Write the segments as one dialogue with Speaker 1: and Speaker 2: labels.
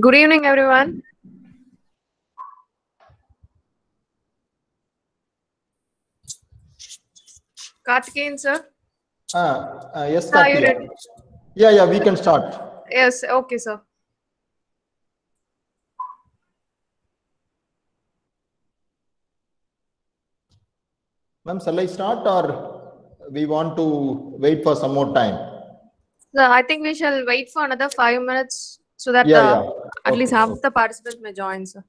Speaker 1: Good evening, everyone. Karthikeyan, sir.
Speaker 2: Yes,
Speaker 1: Are you
Speaker 2: Karthi.
Speaker 1: ready?
Speaker 2: Yeah, we can start.
Speaker 1: Yes, okay, sir.
Speaker 2: Ma'am, shall I start or we want to wait for some more time?
Speaker 1: So I think we shall wait for another 5 minutes so that
Speaker 2: Yeah.
Speaker 1: at least
Speaker 2: Okay.
Speaker 1: half of the participants may join, sir.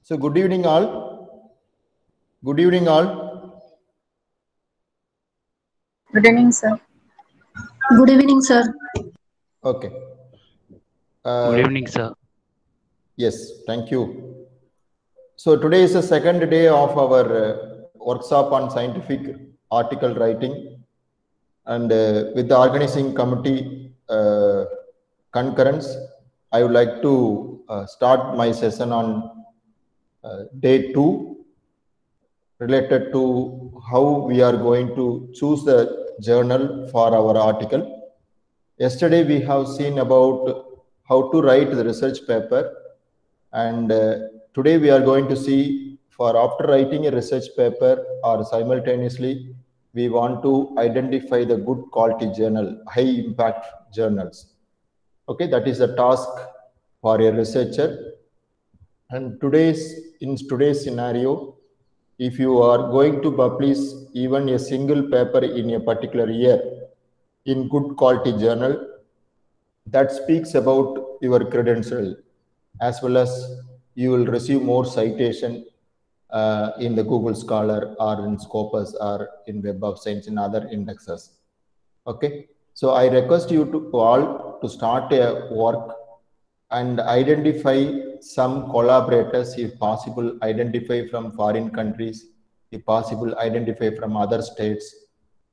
Speaker 2: So good evening all. Good evening all.
Speaker 3: Good evening, sir.
Speaker 4: Good evening, sir.
Speaker 2: Okay.
Speaker 5: Good evening, sir.
Speaker 2: Yes, thank you. So today is the second day of our workshop on scientific article writing, and with the organizing committee concurrence, I would like to start my session on day 2 related to how we are going to choose the journal for our article. Yesterday we have seen about how to write the research paper, and today we are going to see for after writing a research paper or simultaneously we want to identify the good quality journal, high impact journals. Okay, that is the task for a researcher. And in today's scenario, if you are going to publish even a single paper in a particular year in good quality journal, that speaks about your credential, as well as you will receive more citation in the Google Scholar or in Scopus or in Web of Science and other indexes. Okay, so I request you to all to start a work and identify some collaborators, if possible, identify from foreign countries, if possible, identify from other states,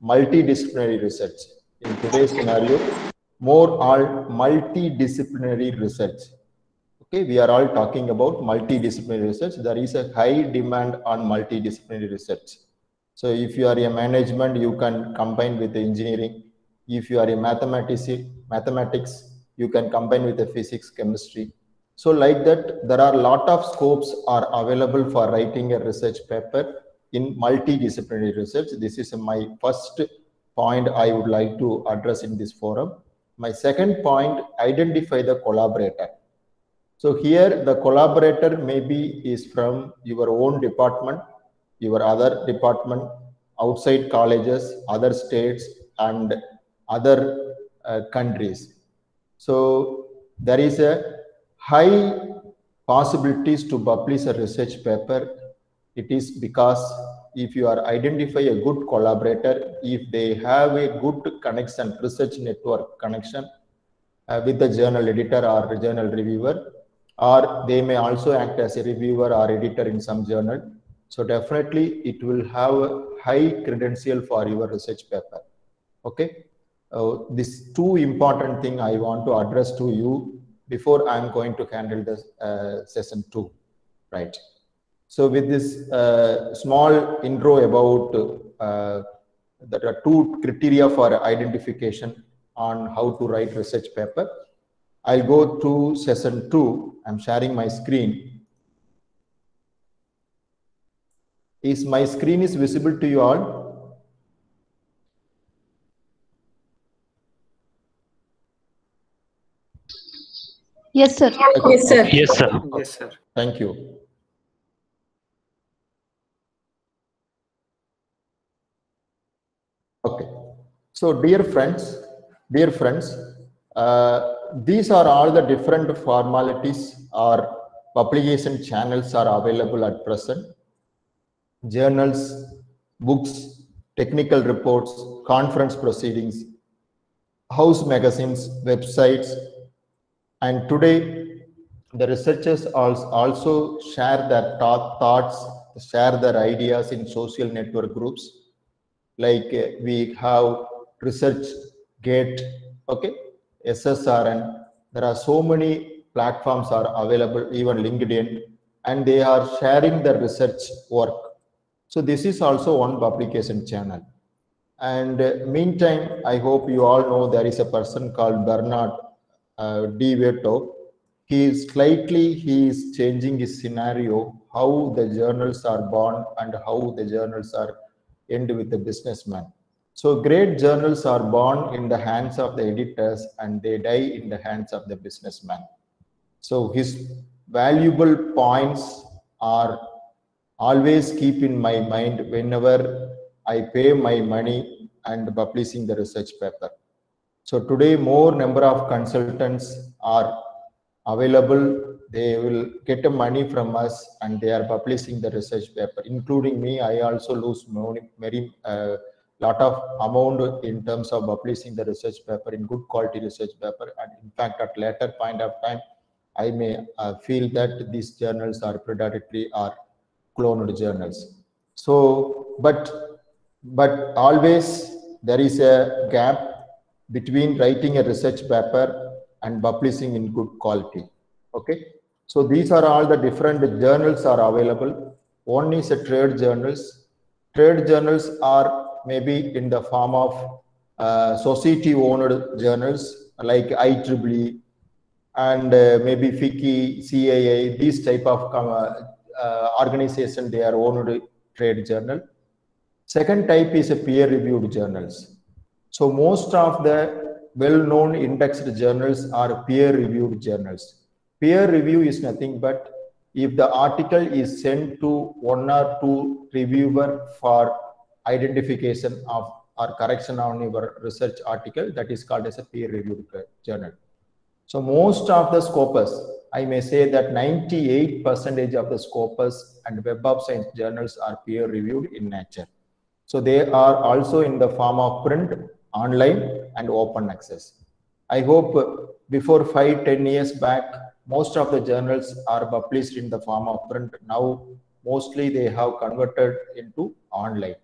Speaker 2: multidisciplinary research. In today's scenario, more all multidisciplinary research. Okay, we are all talking about multidisciplinary research. There is a high demand on multidisciplinary research. So if you are a management, you can combine with the engineering. If you are a mathematics, you can combine with the physics, chemistry. So like that, there are a lot of scopes are available for writing a research paper in multidisciplinary research. This is my first point I would like to address in this forum. My second point, identify the collaborator. So here the collaborator maybe is from your own department, your other department, outside colleges, other states, and other countries. So there is a high possibilities to publish a research paper. It is because if you are identify a good collaborator, if they have a good connection, research network connection with the journal editor or journal reviewer, or they may also act as a reviewer or editor in some journal. So definitely it will have a high credential for your research paper. Okay, this two important thing I want to address to you before I'm going to handle this session 2, right? So with this small intro about there are 2 criteria for identification on how to write research paper, I'll go to session 2. I'm sharing my screen. Is my screen is visible to you all?
Speaker 4: Yes, sir.
Speaker 3: Yes, sir.
Speaker 5: Yes, sir.
Speaker 6: Yes, sir.
Speaker 2: Thank you. Okay. So, dear friends, these are all the different formalities or publication channels are available at present. Journals, books, technical reports, conference proceedings, house magazines, websites, and today the researchers also share their thoughts, share their ideas in social network groups. Like we have Research Gate, okay, SSRN. There are so many platforms are available, even LinkedIn, and they are sharing their research work. So this is also one publication channel. And meantime, I hope you all know there is a person called Bernard D. Veto. He is changing his scenario, how the journals are born and how the journals are end with the businessman. So great journals are born in the hands of the editors and they die in the hands of the businessman. So his valuable points are always keep in my mind whenever I pay my money and publishing the research paper. So today more number of consultants are available. They will get the money from us and they are publishing the research paper, including me. I also lose very lot of amount in terms of publishing the research paper in good quality research paper. And in fact, at later point of time, I may feel that these journals are predatory or cloned journals. So, but always there is a gap between writing a research paper and publishing in good quality. Okay. So these are all the different journals are available. One is a trade journals. Trade journals are maybe in the form of society-owned journals like IEEE and maybe FICCI, CAA, these type of organization, they are owned trade journal. Second type is a peer-reviewed journals. So most of the well-known indexed journals are peer-reviewed journals. Peer review is nothing but if the article is sent to one or two reviewer for identification of or correction on your research article, that is called as a peer-reviewed journal. So most of the scopus, I may say that 98% of the scopus and Web of Science journals are peer-reviewed in nature. So they are also in the form of print, online, and open access. I hope before 5-10 years back, most of the journals are published in the form of print. Now, mostly they have converted into online.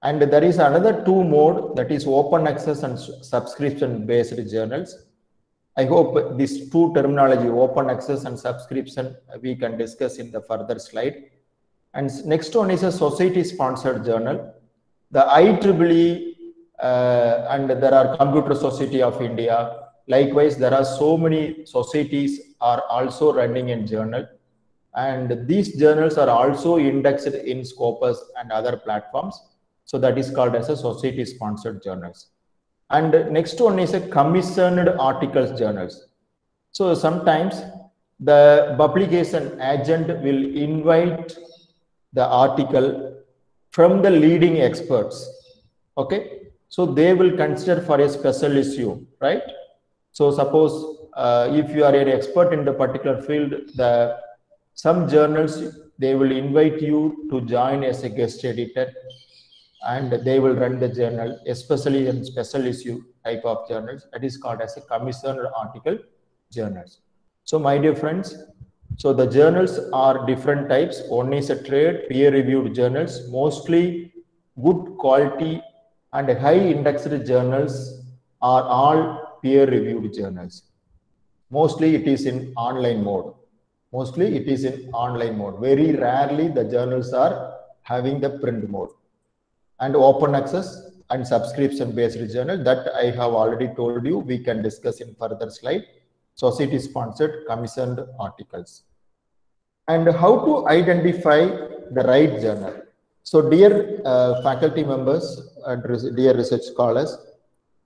Speaker 2: And there is another two mode, that is open access and subscription based journals. I hope these two terminology, open access and subscription, we can discuss in the further slide. And next one is a society sponsored journal. The IEEE and there are Computer Society of India. Likewise, there are so many societies are also running in journal. And these journals are also indexed in Scopus and other platforms. So that is called as a society sponsored journals. And next one is a commissioned articles journals. So sometimes the publication agent will invite the article from the leading experts. Okay, so they will consider for a special issue, right? So suppose if you are an expert in the particular field, some journals, they will invite you to join as a guest editor and they will run the journal, especially in special issue type of journals. That is called as a commissioned article journals. So my dear friends, so the journals are different types. One is a trade peer-reviewed journals, mostly good quality and high indexed journals are all peer-reviewed journals. Mostly it is in online mode. Mostly it is in online mode. Very rarely the journals are having the print mode. And open access and subscription based journal, that I have already told you, we can discuss in further slide. society sponsored commissioned articles. And how to identify the right journal. So dear faculty members and dear research scholars,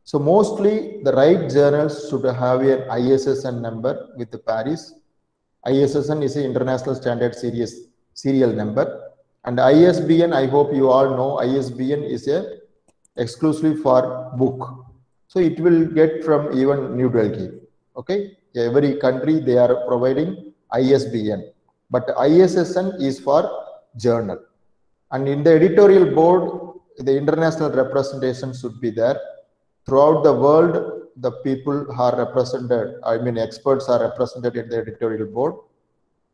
Speaker 2: so mostly the right journals should have an ISSN number with the Paris. ISSN is an International Standard Series serial number. And ISBN, I hope you all know, ISBN is a exclusively for book. So it will get from even New Delhi. Okay, every country they are providing ISBN, but ISSN is for journal. And in the editorial board, the international representation should be there. Throughout the world, the people are represented, I mean experts are represented in the editorial board.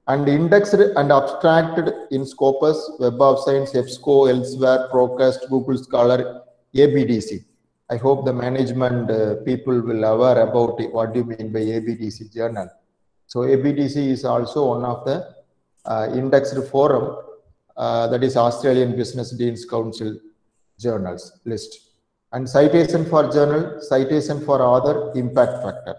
Speaker 2: And indexed and abstracted in Scopus, Web of Science, EBSCO, Elsewhere, Procast, Google Scholar, ABDC. I hope the management people will aware about it. What do you mean by ABDC journal? So ABDC is also one of the indexed forum, that is Australian Business Deans Council journals list. And citation for journal, citation for author, impact factor.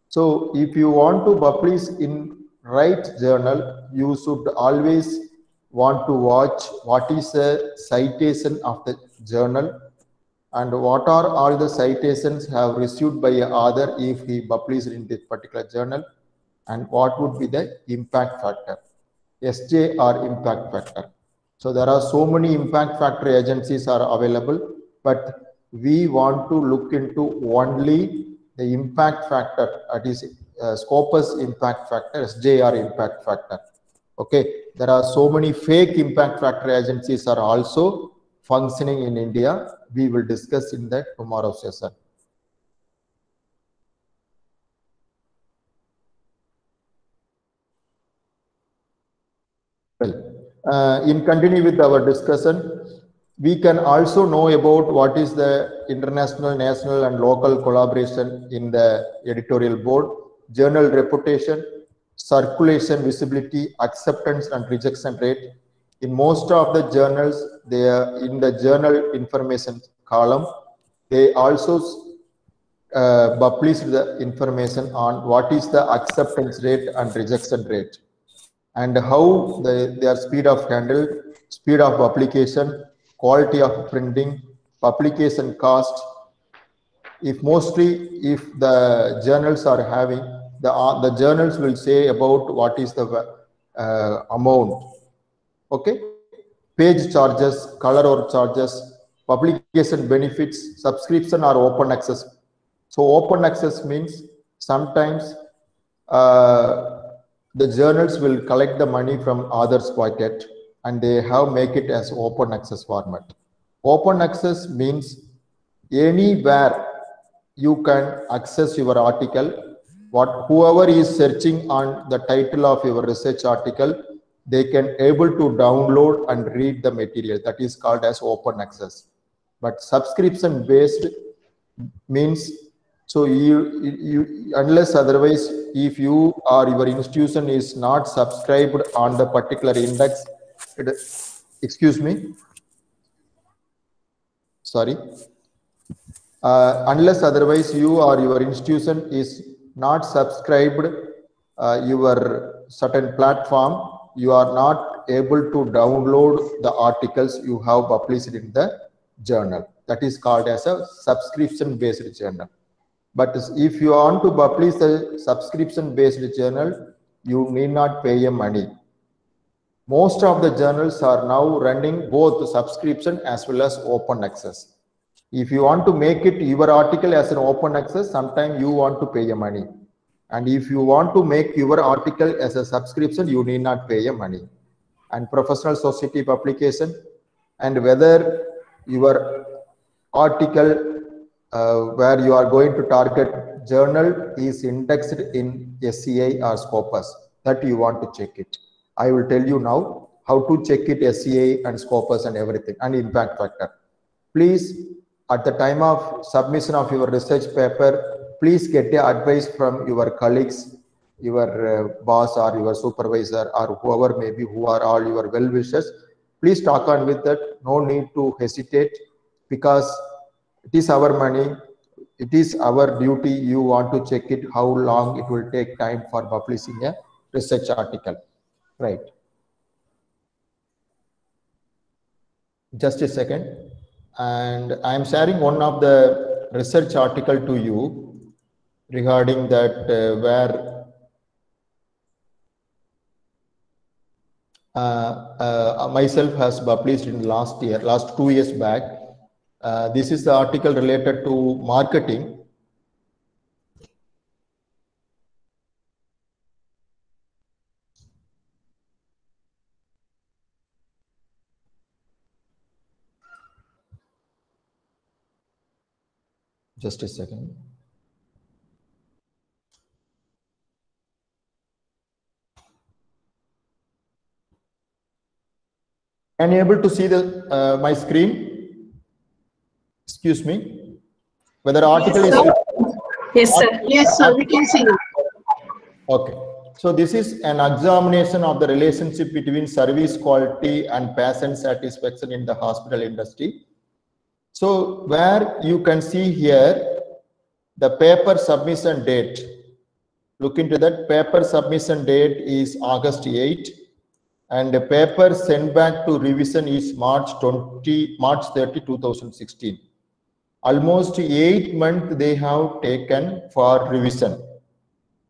Speaker 2: So if you want to publish in right journal, you should always want to watch what is the citation of the journal and what are all the citations have received by an author if he published in this particular journal, and what would be the impact factor, SJ or impact factor. So there are so many impact factor agencies are available, but we want to look into only the impact factor, that is Scopus impact factor, SJR impact factor. Okay, there are so many fake impact factor agencies are also functioning in India. We will discuss in that tomorrow's session. Well, in continue with our discussion, we can also know about what is the international, national and local collaboration in the editorial board, journal reputation, circulation, visibility, acceptance and rejection rate. In most of the journals, they are in the journal information column. They also publish the information on what is the acceptance rate and rejection rate, and how their speed of handle, speed of application, quality of printing, publication cost. If the journals are having, the journals will say about what is the amount. Okay, page charges, color or charges, publication benefits, subscription or open access. So open access means sometimes the journals will collect the money from author's pocket and they have make it as open access format. Open access means anywhere you can access your article. Whoever is searching on the title of your research article, they can able to download and read the material. That is called as open access. But subscription based means, so you unless otherwise, if you or your institution is not subscribed on the particular index, excuse me, sorry, unless otherwise you or your institution is not subscribed your certain platform, you are not able to download the articles you have published in the journal. That is called as a subscription based journal. But if you want to publish a subscription based journal, you need not pay a money. Most of the journals are now running both subscription as well as open access. If you want to make it your article as an open access, sometimes you want to pay a money. And if you want to make your article as a subscription, you need not pay a money. And professional society publication, and whether your article where you are going to target journal is indexed in SCI or Scopus, that you want to check it. I will tell you now how to check it, SCI and Scopus and everything, and impact factor. Please, at the time of submission of your research paper, please get the advice from your colleagues, your boss or your supervisor or whoever may be, who are all your well-wishers. Please talk on with that. No need to hesitate, because it is our money. it is our duty. You want to check it, how long it will take time for publishing a research article, right? Just a second. And I am sharing one of the research article to you regarding that where myself has published in last 2 years back. This is the article related to marketing. Just a second. Am I able to see the my screen? Excuse me. Whether article is
Speaker 4: Yes, sir. Yes, sir. We can see you.
Speaker 2: okay. So this is an examination of the relationship between service quality and patient satisfaction in the hospital industry. So where you can see here the paper submission date. Look into that. Paper submission date is August 8, and the paper sent back to revision is March 30, 2016. Almost 8 months they have taken for revision.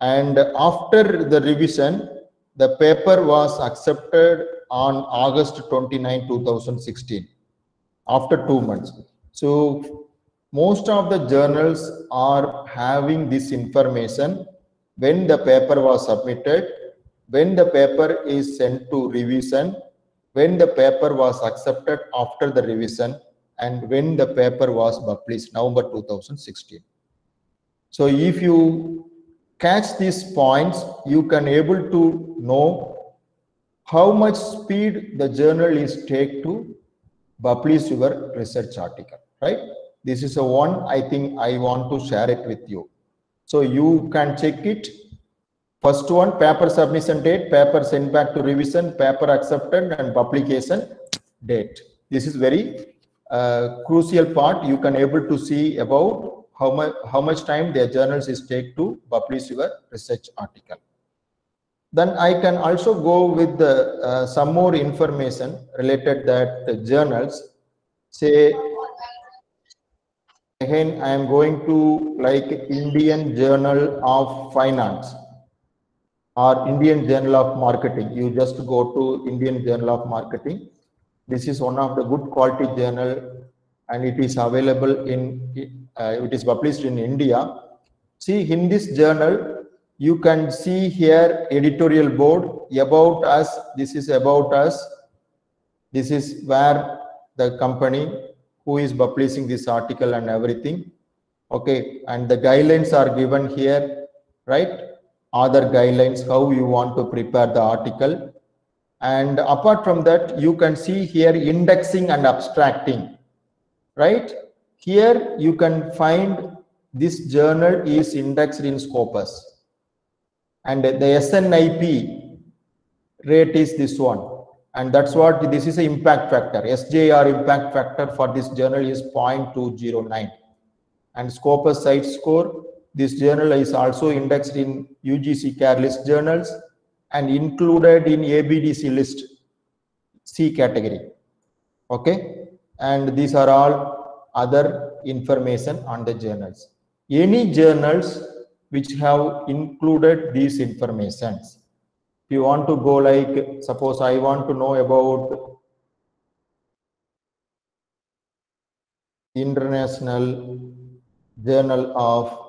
Speaker 2: And after the revision, the paper was accepted on August 29, 2016, after 2 months. So most of the journals are having this information when the paper was submitted, when the paper is sent to revision, when the paper was accepted after the revision, and when the paper was published, November 2016. So if you catch these points, you can able to know how much speed the journal is take to publish your research article, right? This is a one I think I want to share it with you. So you can check it. First one, paper submission date, paper sent back to revision, paper accepted, and publication date. This is very crucial part. You can able to see about how much time the journals is take to publish your research article. Then I can also go with the, some more information related that the journals. Say again, I am going to like Indian Journal of Finance or Indian Journal of Marketing. You just go to Indian Journal of Marketing. This is one of the good quality journal, and it is available in, it is published in India. See, in this journal, you can see here editorial board about us. This is about us. This is where the company who is publishing this article and everything. Okay, and the guidelines are given here, right? Other guidelines, how you want to prepare the article. And apart from that, you can see here indexing and abstracting, right? Here you can find this journal is indexed in Scopus, and the SNIP rate is this one, and that's what this is a impact factor. SJR impact factor for this journal is 0.209, and Scopus site score. This journal is also indexed in UGC CARE list journals and included in ABDC list C category. Okay, and these are all other information on the journals. Any journals which have included these informations. If you want to go like, suppose I want to know about International Journal of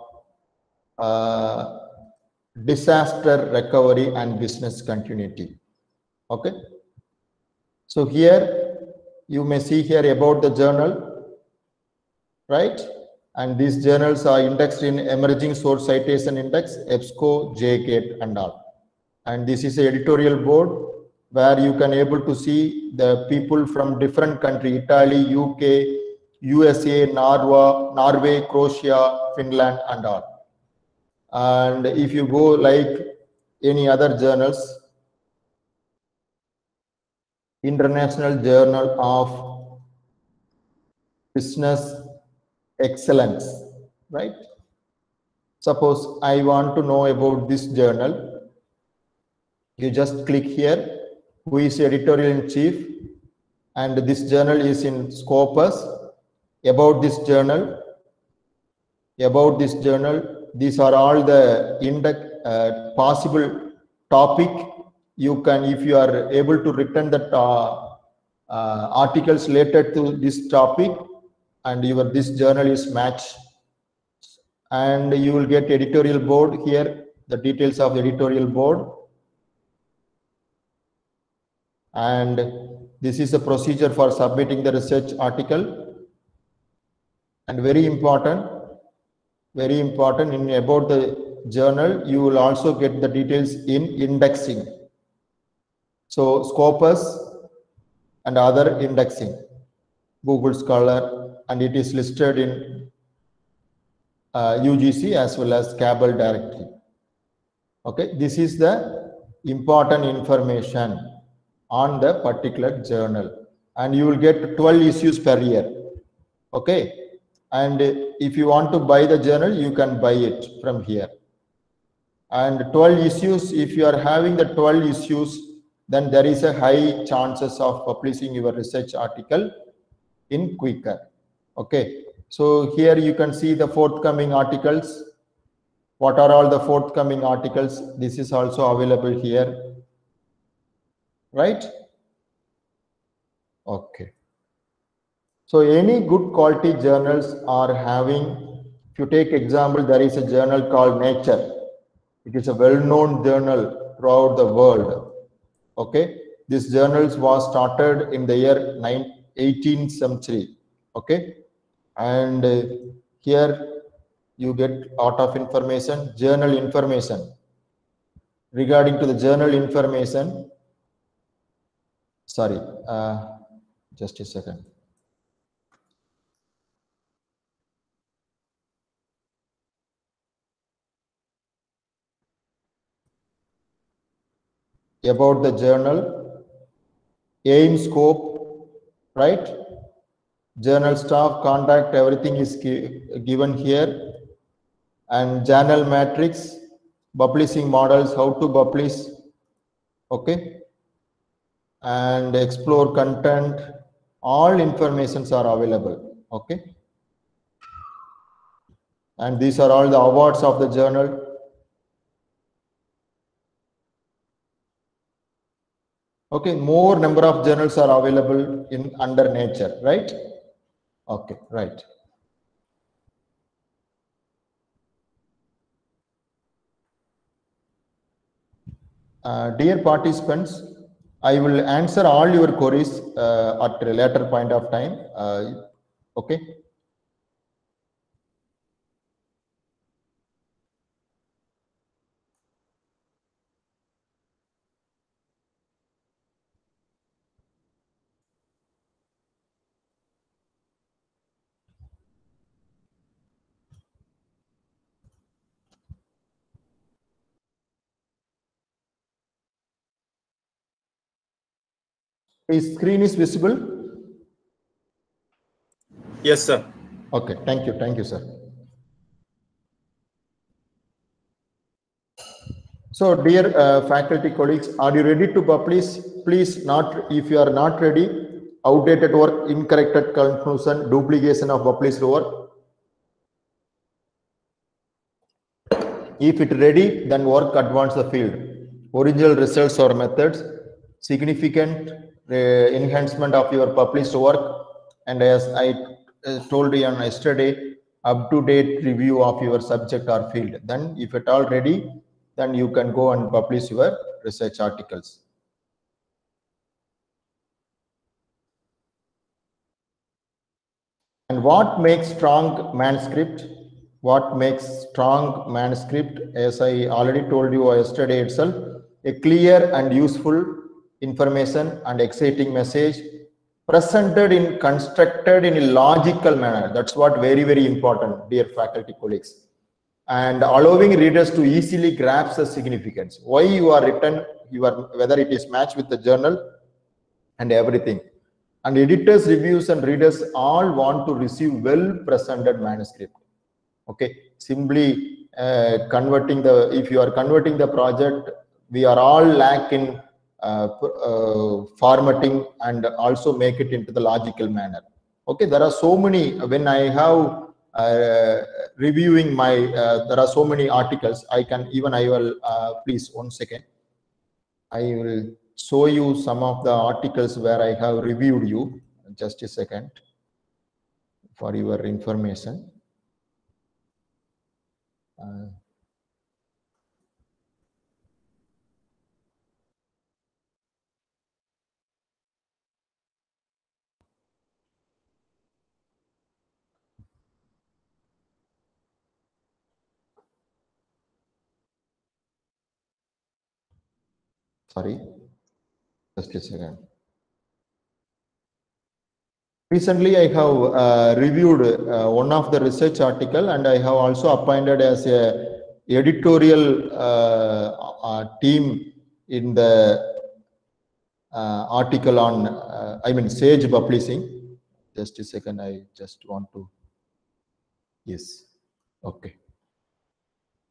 Speaker 2: Disaster Recovery and Business Continuity. Okay. So here you may see here about the journal, right? And these journals are indexed in Emerging Source Citation Index, EBSCO, JGATE and all. And this is the editorial board where you can able to see the people from different country, Italy, UK, USA, Norway, Croatia, Finland and all. And if you go like any other journals, International Journal of Business Excellence, right? Suppose I want to know about this journal. You just click here, who is editorial-in-chief, and this journal is in Scopus. About this journal, these are all the index possible topic. You can, if you are able to return the articles related to this topic, and this journal is matched, and you will get editorial board here, the details of the editorial board. And this is a procedure for submitting the research article. And very important in about the journal, you will also get the details in indexing. So Scopus and other indexing, Google Scholar, and it is listed in UGC as well as Cabal directory. Okay, this is the important information on the particular journal, and you will get 12 issues per year. Okay, and if you want to buy the journal, you can buy it from here. And 12 issues, if you are having the 12 issues, then there is a high chances of publishing your research article in quicker. Okay, so here you can see the forthcoming articles. What are all the forthcoming articles? This is also available here, right? Okay. So any good quality journals are having, if you take example, there is a journal called Nature. It is a well-known journal throughout the world. Okay, this journal was started in the year 18th century. Okay, and here you get a lot of information, journal information. Regarding to the journal information, sorry, just a second. About the journal, aim, scope, right? Journal staff, contact, everything is given here. And journal matrix, publishing models, how to publish, okay? And explore content, all informations are available, okay? And these are all the awards of the journal. Okay, more number of journals are available in under Nature, right? Okay, right. Dear participants, I will answer all your queries at a later point of time. Okay. His screen is visible?
Speaker 6: Yes, sir.
Speaker 2: Okay, thank you, sir. So, dear faculty colleagues, are you ready to publish? Please, not if you are not ready, outdated work, incorrect conclusion, duplication of published work. If it ready, then work advance the field. Original results or methods, significant enhancement of your published work, and as I told you on yesterday, up-to-date review of your subject or field. Then if at all ready, then you can go and publish your research articles. And what makes strong manuscript? What makes strong manuscript? As I already told you yesterday itself, a clear and useful information and exciting message presented in constructed in a logical manner. That's what very important, dear faculty colleagues. And allowing readers to easily grasp the significance. Why you are written, whether it is matched with the journal and everything. And editors, reviews, and readers all want to receive well-presented manuscript. Okay, simply converting the, if you are converting the project, we are all lack in formatting and also make it into the logical manner. Okay, there are so many, when I have reviewing my, there are so many articles, I will, please 1 second. I will show you some of the articles where I have reviewed you. Just a second for your information. Sorry, just a second. Recently, I have reviewed one of the research article, and I have also appointed as a editorial team in the article on, I mean, Sage Publishing. Just a second, I just want to, yes, okay.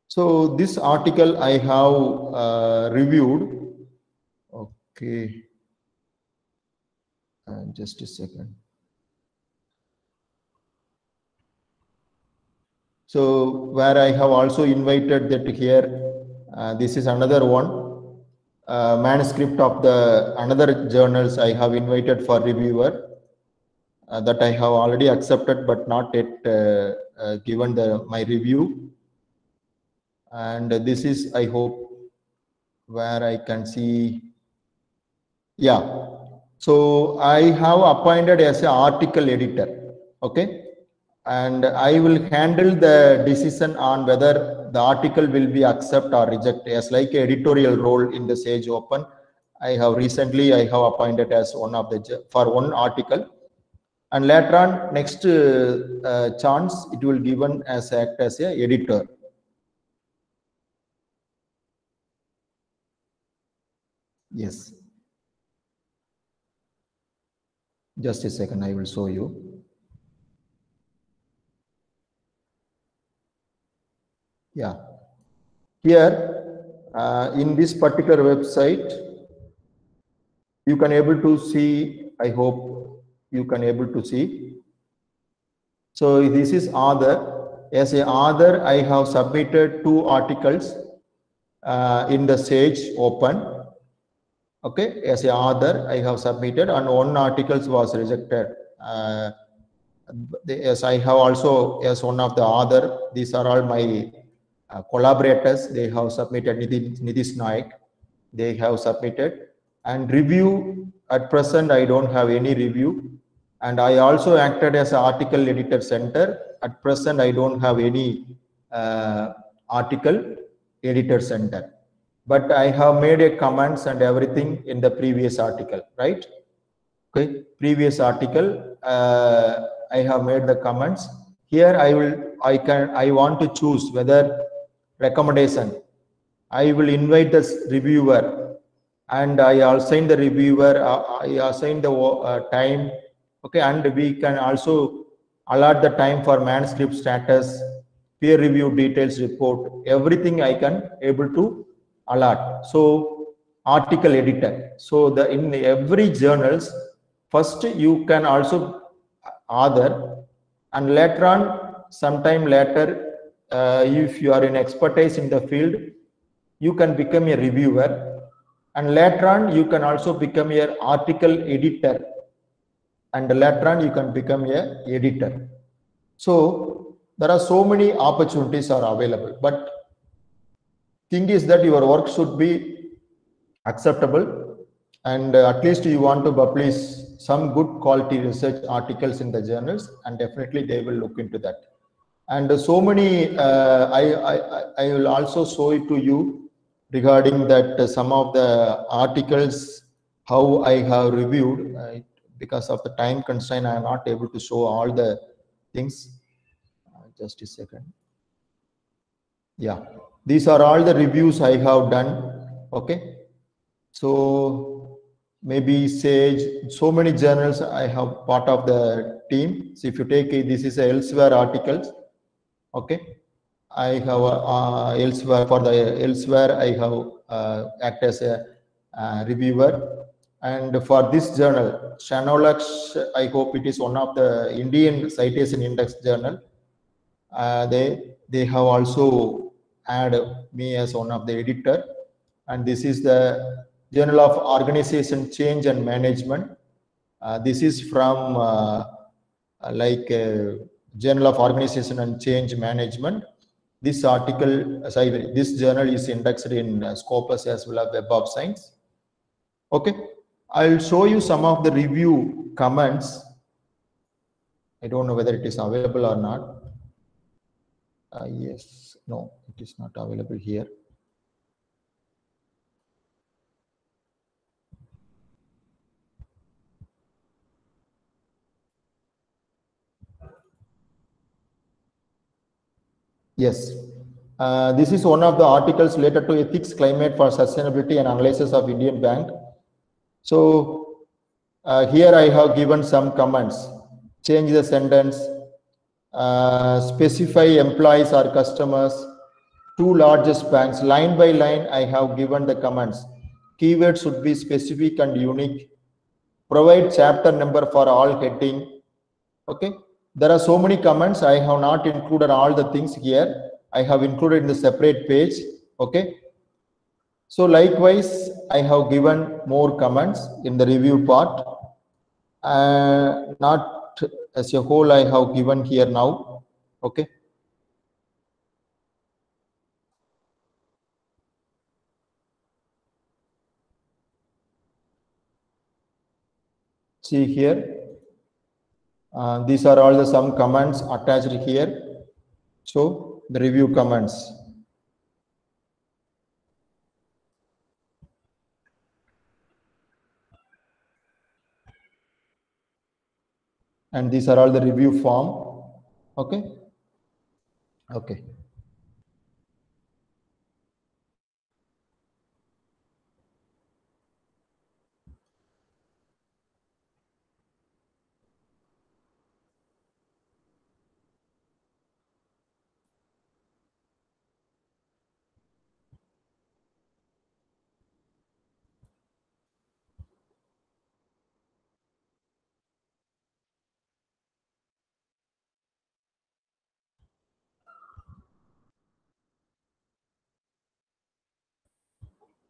Speaker 2: So this article I have reviewed, okay, just a second. So where I have also invited that here, this is another one, manuscript of the another journals I have invited for reviewer, that I have already accepted but not yet given my review. And this is, I hope, where I can see, yeah. So I have appointed as an article editor, okay? And I will handle the decision on whether the article will be accept or reject as like an editorial role in the Sage Open. I have appointed as one of the, for one article, and later on next chance it will given as act as a editor. Yes. Just a second, I will show you. Yeah. Here, in this particular website, you can able to see, I hope you can able to see. So this is author. As a author, I have submitted 2 articles in the Sage Open. Okay, as a author, I have submitted, and 1 article was rejected. As I have also, as one of the author, these are all my collaborators. They have submitted, Nitish Naik, they have submitted. And review, at present I don't have any review, and I also acted as an article editor center. At present I don't have any article editor center, but I have made a comments and everything in the previous article, right? Okay, previous article, I have made the comments. Here I want to choose whether recommendation. I will invite the reviewer, and I assign the reviewer, I assign the time. Okay, and we can also allot the time for manuscript status, peer review details report, everything I can able to allot. So article editor. So the in every journals, first you can also author, and later on, sometime later, if you are in expertise in the field, you can become a reviewer, and later on you can also become an article editor, and later on you can become a editor. So there are so many opportunities are available, but thing is that your work should be acceptable, and at least you want to publish some good quality research articles in the journals, and definitely they will look into that. And so many, I will also show it to you regarding that some of the articles, how I have reviewed. Because of the time constraint, I am not able to show all the things. Just a second. Yeah, these are all the reviews I have done. Okay, so maybe Sage, so many journals I have part of the team. So if you take this is a elsewhere articles. Okay, I have elsewhere for the elsewhere I have act as a reviewer, and for this journal Shanolox, I hope it is one of the Indian citation index journal. They have also added me as one of the editor, and this is the Journal of Organization Change and Management. This is from Journal of Organization and Change Management. This article, sorry, this journal is indexed in Scopus as well as Web of Science. Okay, I'll show you some of the review comments. I don't know whether it is available or not. Yes, no, it is not available here. Yes, this is one of the articles related to ethics, climate for sustainability and analysis of Indian Bank. So here I have given some comments. Change the sentence, specify employees or customers, two largest banks. Line by line, I have given the comments. Keywords should be specific and unique. Provide chapter number for all heading. Okay, there are so many comments. I have not included all the things here. I have included in the separate page. Okay, so likewise I have given more comments in the review part, not as a whole I have given here now. Okay, see here, these are all the some comments attached here. So the review comments. And these are all the review form. Okay. Okay.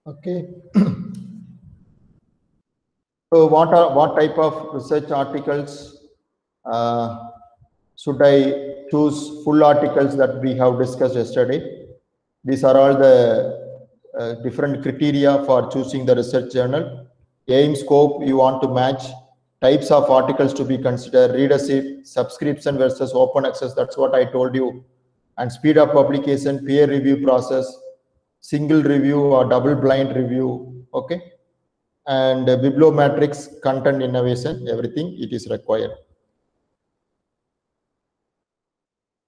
Speaker 2: Okay. So what type of research articles should I choose? Full articles that we have discussed yesterday. These are all the different criteria for choosing the research journal. Aim, scope you want to match, types of articles to be considered, readership, subscription versus open access, that's what I told you, and speed of publication, peer review process, single review or double blind review. Okay, and bibliometrics, content innovation, everything it is required.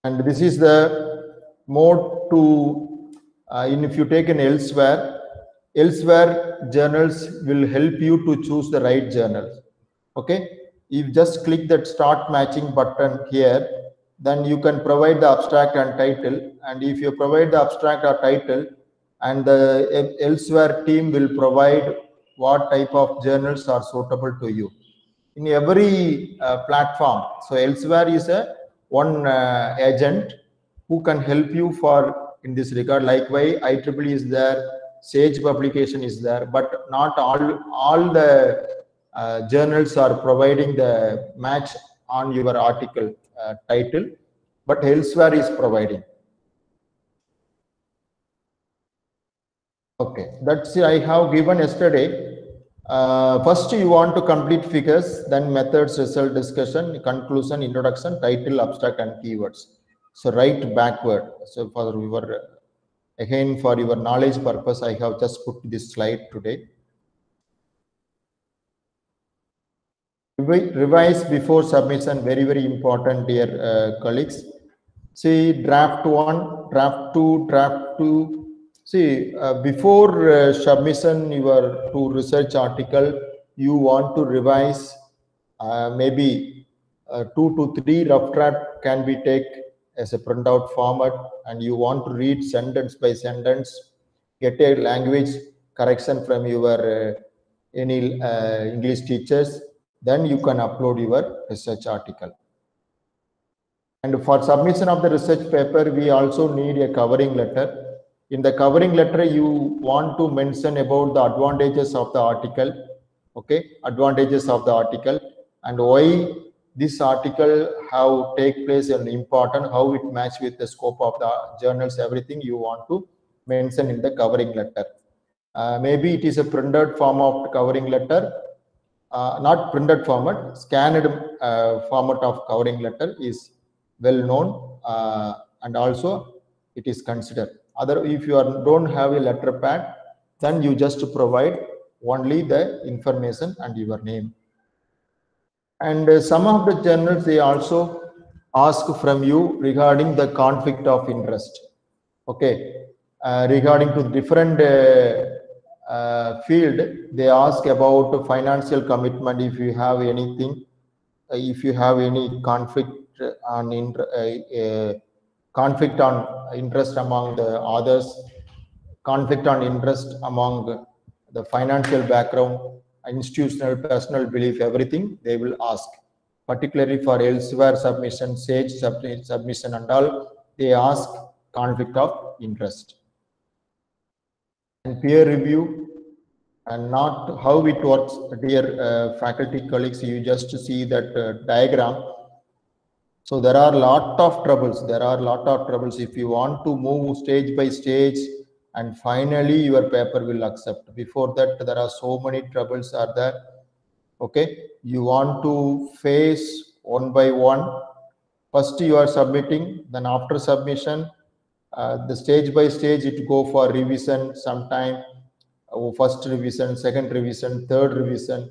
Speaker 2: And this is the mode to if you take an elsewhere journals will help you to choose the right journals. Okay, you just click that start matching button here, then you can provide the abstract and title, and if you provide the abstract or title, and the elsewhere team will provide what type of journals are suitable to you in every platform. So elsewhere is a one agent who can help you for in this regard. Likewise, IEEE is there, Sage publication is there, but not all the journals are providing the match on your article title, but elsewhere is providing. Okay, that's I have given yesterday. First you want to complete figures, then methods, result, discussion, conclusion, introduction, title, abstract, and keywords. So write backward. So for your again for your knowledge purpose, I have just put this slide today. Revise before submission, very important, dear colleagues. See draft 1, draft 2, draft 2. See before submission your to research article, you want to revise maybe 2 to 3 rough draft can be take as a printout format and you want to read sentence by sentence, get a language correction from your any English teachers, then you can upload your research article. And for submission of the research paper, we also need a covering letter. In the covering letter, you want to mention about the advantages of the article, okay, advantages of the article, and why this article have take place and important, how it match with the scope of the journals, everything you want to mention in the covering letter. Maybe it is a printed form of covering letter, not printed format, scanned format of covering letter is well known, and also it is considered. Other, if you don't have a letter pad, then you just provide only the information and your name. And some of the journals, they also ask from you regarding the conflict of interest. Okay, regarding to different field, they ask about financial commitment. If you have anything, if you have any conflict on conflict on interest among the others, conflict on interest among the financial background, institutional, personal belief, everything they will ask. Particularly for elsewhere submission, SAGE submission and all, they ask conflict of interest. And peer review, and not how it works, dear faculty colleagues, you just see that diagram. So there are lot of troubles. There are lot of troubles if you want to move stage by stage, and finally your paper will accept. Before that, there are so many troubles are there. Okay, you want to face one by one. First you are submitting, then after submission, the stage by stage it go for revision. Sometime first revision, second revision, third revision.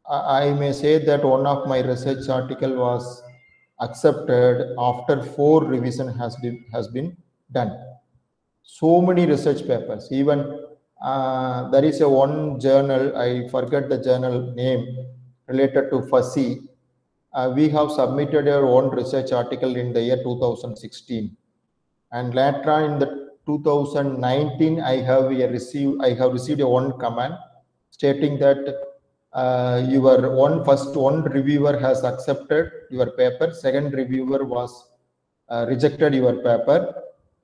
Speaker 2: I may say that one of my research article was accepted after 4 revision has been done. So many research papers. Even there is a one journal, I forget the journal name, related to fuzzy. We have submitted our own research article in the year 2016, and later on in the 2019 I have received a one comment stating that your first one reviewer has accepted your paper, second reviewer was rejected your paper,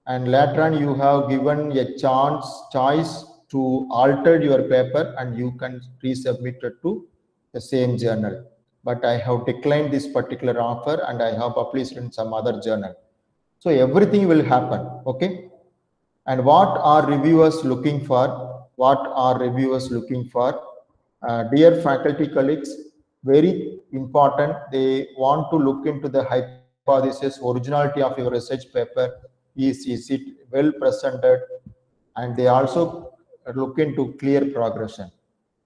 Speaker 2: and later on you have given a choice to alter your paper and you can resubmit it to the same journal. But I have declined this particular offer and I have published in some other journal. So everything will happen, okay? And what are reviewers looking for? What are reviewers looking for? Dear faculty colleagues, very important, they want to look into the hypothesis, originality of your research paper, is it well presented, and they also look into clear progression,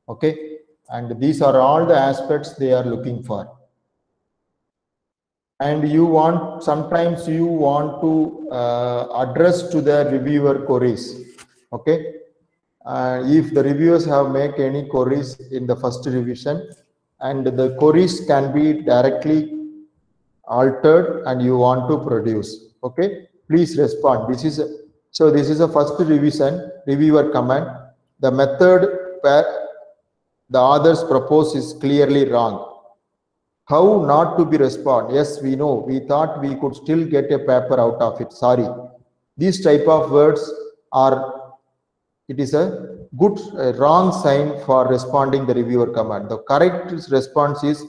Speaker 2: okay? And these are all the aspects they are looking for. And you want, sometimes you want to address to the reviewer queries, okay? If the reviewers have make any queries in the first revision, and the queries can be directly altered and you want to produce, okay, please respond. This is a first revision, reviewer comment. The method the authors propose is clearly wrong. How not to be respond? Yes, we know. We thought we could still get a paper out of it. Sorry. These type of words are, it is a good wrong sign for responding the reviewer comment. The correct response is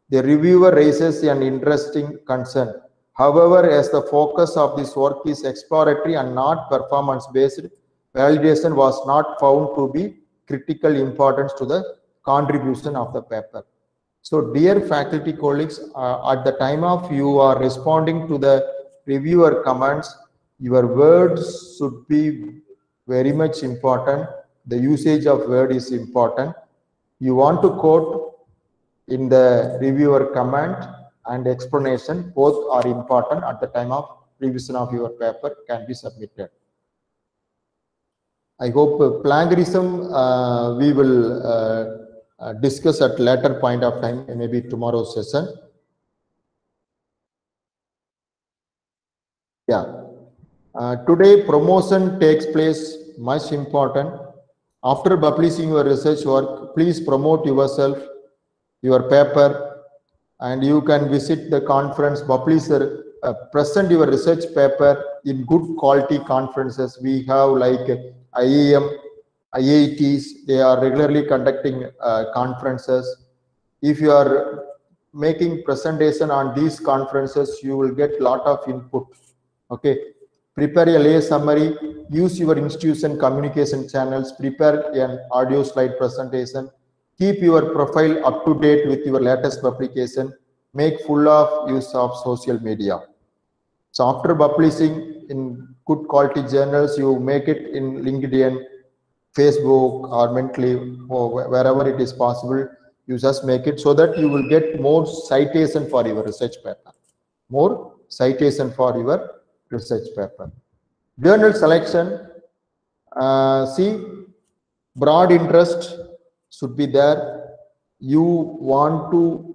Speaker 2: the reviewer raises an interesting concern. However, as the focus of this work is exploratory and not performance based, validation was not found to be critical importance to the contribution of the paper. So dear faculty colleagues, at the time of you are responding to the reviewer comments, your words should be very much important. The usage of word is important. You want to quote in the reviewer comment and explanation, both are important at the time of revision of your paper can be submitted. I hope plagiarism we will discuss at later point of time, maybe tomorrow's session. Yeah. Today, promotion takes place much important. After publishing your research work, please promote yourself, your paper, and you can visit the conference, publish, present your research paper in good quality conferences. We have like IAM, IITs, they are regularly conducting conferences. If you are making presentation on these conferences, you will get lot of input. Okay, prepare a lay summary, use your institution communication channels, prepare an audio slide presentation, keep your profile up to date with your latest publication, make full of use of social media. So after publishing in good quality journals, you make it in LinkedIn, Facebook, or Mentally, or wherever it is possible, you just make it so that you will get more citation for your research paper. More citation for your research paper. Journal selection, see, broad interest should be there. You want to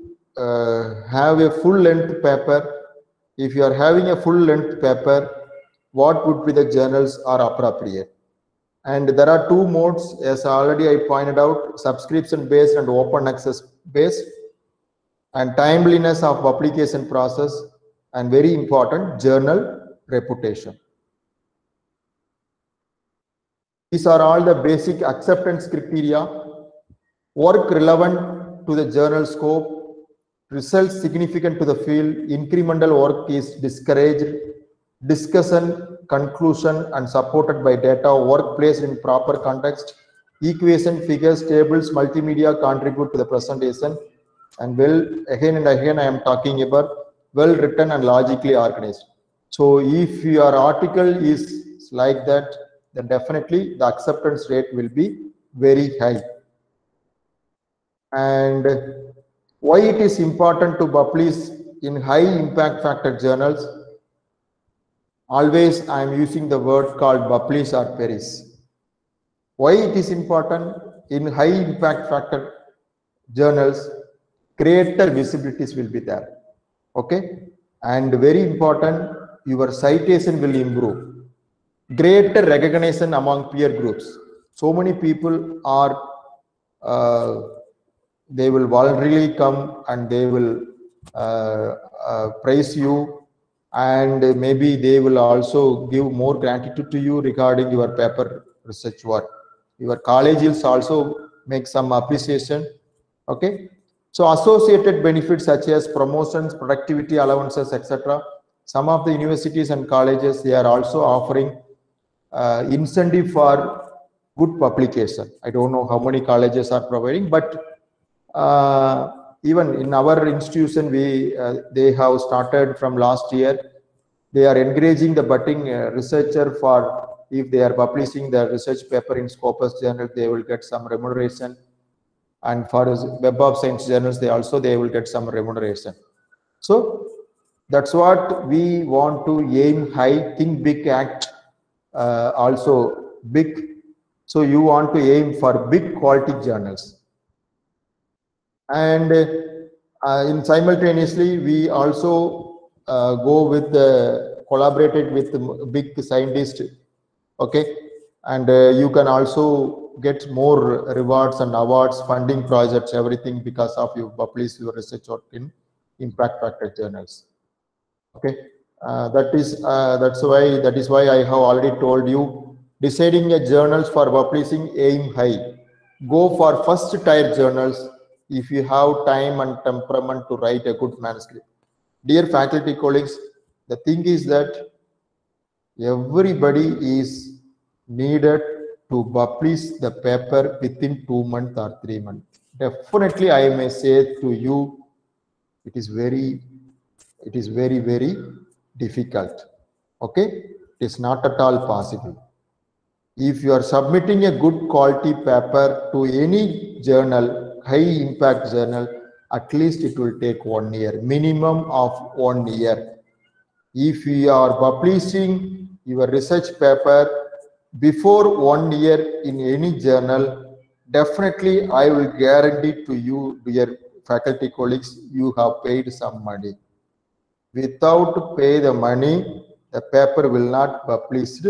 Speaker 2: have a full length paper. If you are having a full length paper, what would be the journals are appropriate? And there are two modes, as already I pointed out: subscription based and open access based. And timeliness of publication process, and very important, journal reputation. These are all the basic acceptance criteria. Work relevant to the journal scope, results significant to the field, incremental work is discouraged, discussion, conclusion, and supported by data, work placed in proper context, equation, figures, tables, multimedia contribute to the presentation, and well, again and again I am talking about well written and logically organized. So if your article is like that, then definitely the acceptance rate will be very high. And why it is important to publish in high impact factor journals? Always I am using the word called publish or perish. Why it is important? In high impact factor journals, greater visibilities will be there. Okay, and very important, your citation will improve. Greater recognition among peer groups. So many people are they will voluntarily come and they will praise you, and maybe they will also give more gratitude to you regarding your paper research work. Your college will also make some appreciation. Okay, so associated benefits such as promotions, productivity allowances, etc. Some of the universities and colleges, they are also offering incentive for good publication. I don't know how many colleges are providing, but even in our institution, they have started from last year. They are encouraging the budding researcher for, if they are publishing their research paper in Scopus journal, they will get some remuneration. And for Web of Science journals, they will get some remuneration. So that's what we want to aim high, think big, act also big. So you want to aim for big quality journals. And in simultaneously, we also go with collaborated with big scientists. Okay, and you can also get more rewards and awards, funding projects, everything, because of you publish your research work in impact factor journals. Okay, that is why I have already told you, deciding a journals for publishing, aim high. Go for first tier journals if you have time and temperament to write a good manuscript. Dear faculty colleagues, the thing is that everybody is needed to publish the paper within 2 months or 3 months. Definitely, I may say to you, it is very, very difficult. Okay, it is not at all possible. If you are submitting a good quality paper to any journal, high impact journal, at least it will take 1 year, minimum of 1 year. If you are publishing your research paper before 1 year in any journal, definitely I will guarantee to you, dear faculty colleagues, you have paid some money. Without pay the money, the paper will not published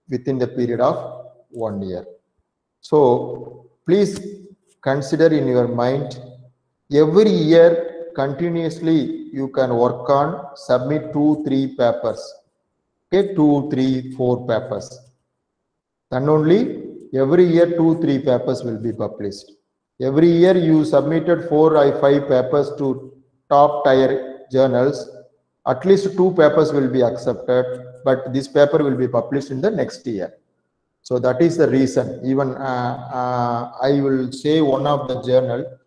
Speaker 2: within the period of 1 year. So please consider in your mind, every year continuously you can work on submit 2-3 papers. Okay, 2-3-4 papers. Then only every year 2-3 papers will be published. Every year you submitted 4 or 5 papers to top tier journals. At least 2 papers will be accepted, but this paper will be published in the next year. So that is the reason. Even I will say one of the journal,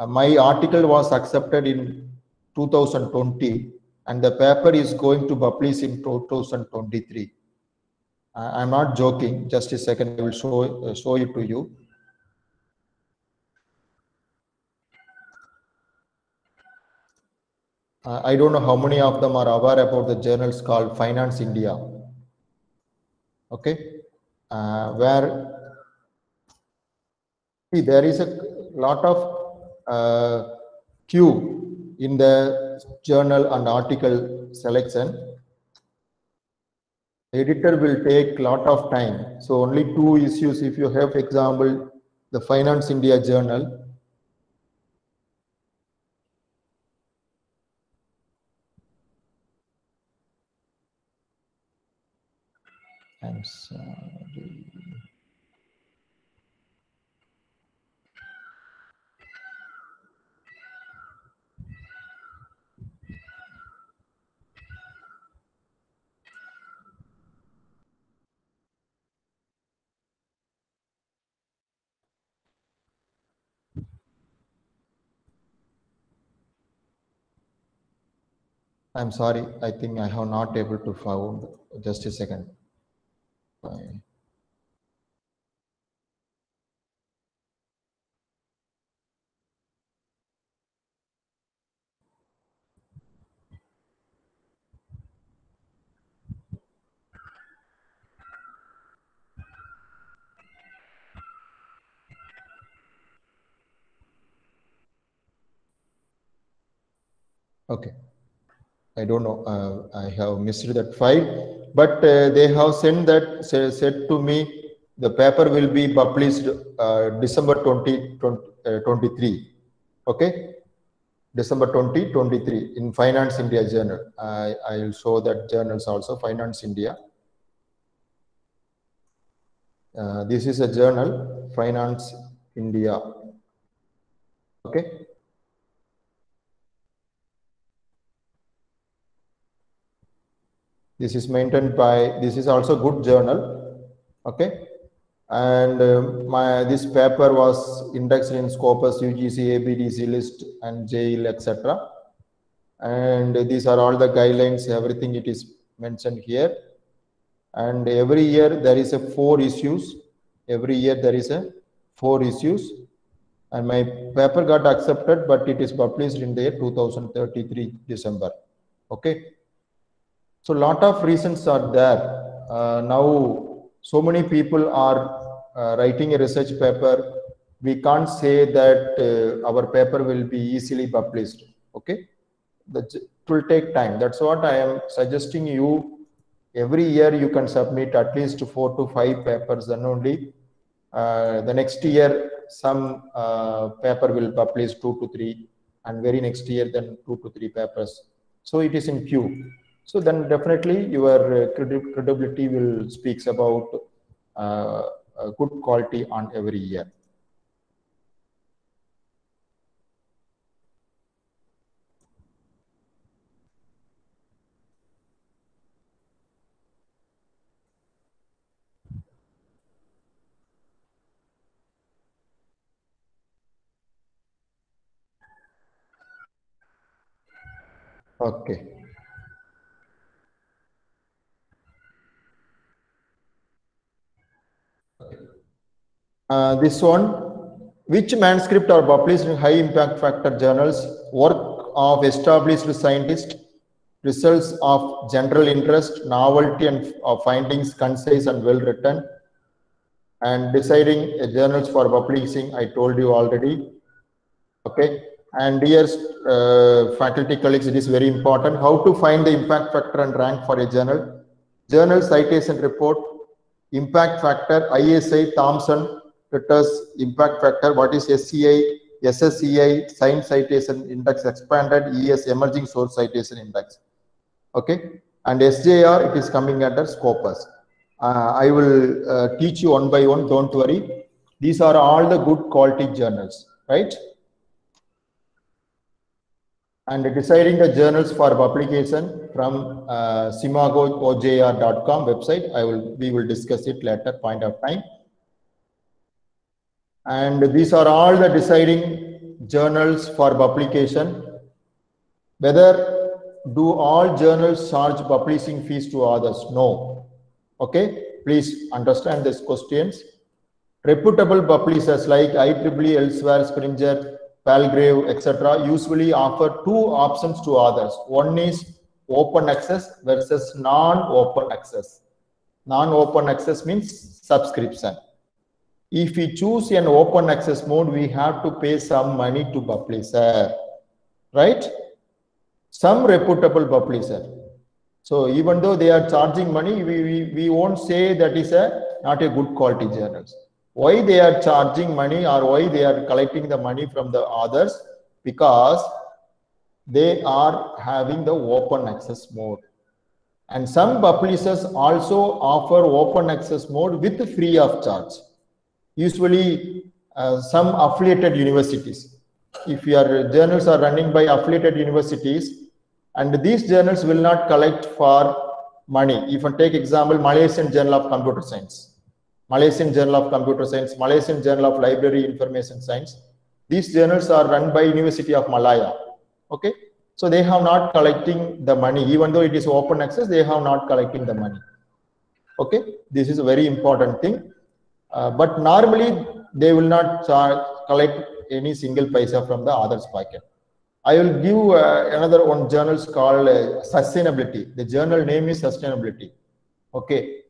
Speaker 2: my article was accepted in 2020 and the paper is going to publish in 2023. I'm not joking. Just a second, I will show it to you. I don't know how many of them are aware about the journals called Finance India. Okay, where see, there is a lot of queue in the journal and article selection. Editor will take lot of time. So only 2 issues. If you have, for example, the Finance India journal. I'm sorry. I'm sorry, I think I have not able to found. Just a second. Bye. Okay. I don't know. I have missed that file, but they have sent that said to me the paper will be published December 2023. Okay, December 2023 in Finance India Journal. I will show that journals also, Finance India. This is a journal, Finance India. Okay. This is maintained by, this is also good journal. Okay. And this paper was indexed in Scopus, UGC, ABDC list and jail, etc. And these are all the guidelines, everything it is mentioned here. And every year there is a 4 issues. Every year there is a 4 issues. And my paper got accepted, but it is published in the year 2033 December. Okay. So lot of reasons are there. Now, so many people are writing a research paper. We can't say that our paper will be easily published. Okay, it will take time. That's what I am suggesting you. Every year you can submit at least 4 to 5 papers. Then only the next year some paper will publish 2 to 3, and very next year then 2 to 3 papers. So it is in queue. So then definitely your credibility will speaks about good quality on every year. Okay. This one, which manuscript are published in high impact factor journals, work of established scientists, results of general interest, novelty and findings concise and well written, and deciding journals for publishing, I told you already. Okay, And dear faculty colleagues, it is very important how to find the impact factor and rank for a journal. Journal citation report, impact factor, ISI, Thomson, Reuters, impact factor, what is SCI, SSCI, Science Citation Index expanded, ES, Emerging Source Citation Index. Okay, and SJR, it is coming under Scopus. I will teach you one by one, don't worry. These are all the good quality journals, right? And deciding the journals for publication from simagojr.com website. We will discuss it later point of time. And these are all the deciding journals for publication. Whether do all journals charge publishing fees to others? No. Okay, please understand these questions. Reputable publishers like IEEE, Elsewhere, Springer, Palgrave, etc. usually offer two options to others. One is open access versus non-open access. Non-open access means subscription. If we choose an open access mode, we have to pay some money to publisher, right? Some reputable publisher. So even though they are charging money, we won't say that is not a good quality journals. Why they are charging money or why they are collecting the money from the others? Because they are having the open access mode. And some publishers also offer open access mode with free of charge. Usually some affiliated universities. If your journals are running by affiliated universities, and these journals will not collect for money. If I take example, Malaysian Journal of Computer Science, Malaysian Journal of Computer Science, Malaysian Journal of Library Information Science. These journals are run by University of Malaya. Okay, so they have not collecting the money, even though it is open access, they have not collecting the money. Okay, this is a very important thing. But normally they will not collect any single paisa from the other's pocket. I will give another one journals called Sustainability. The journal name is Sustainability. Okay.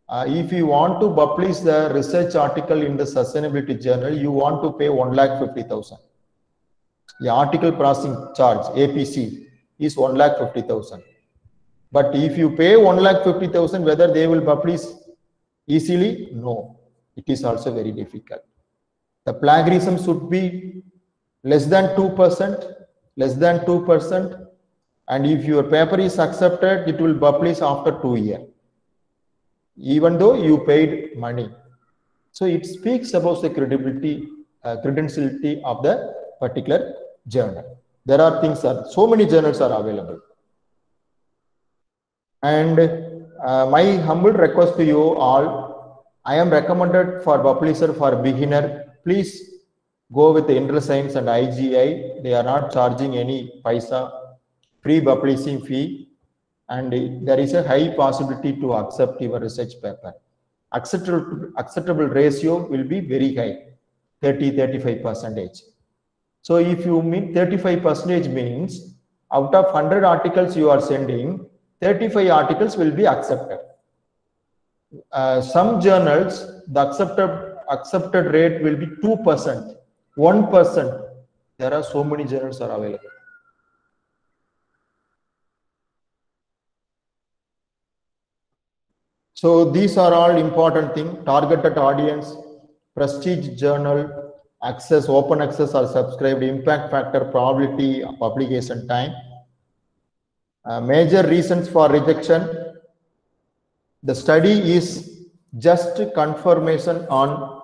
Speaker 2: If you want to publish the research article in the Sustainability Journal, you want to pay 1,50,000. The article processing charge, APC, is 1,50,000. But if you pay 1,50,000, whether they will publish easily? No. It is also very difficult. The plagiarism should be less than 2%. Less than 2%, and if your paper is accepted, it will publish after 2 years, even though you paid money. So it speaks about the credibility, credentiality of the particular journal. There are things that so many journals are available. And my humble request to you all, I am recommended for publisher for beginner. Please go with the InterScience and IGI. They are not charging any paisa, free publishing fee, and there is a high possibility to accept your research paper. Acceptable ratio will be very high, 30-35%. So if you mean 35% means out of 100 articles you are sending, 35 articles will be accepted. Some journals, the accepted rate will be 2%. 1%. There are so many journals are available. So these are all important things. Targeted audience, prestige journal, access, open access or subscribed, impact factor, probability, publication time. Major reasons for rejection. The study is just confirmation on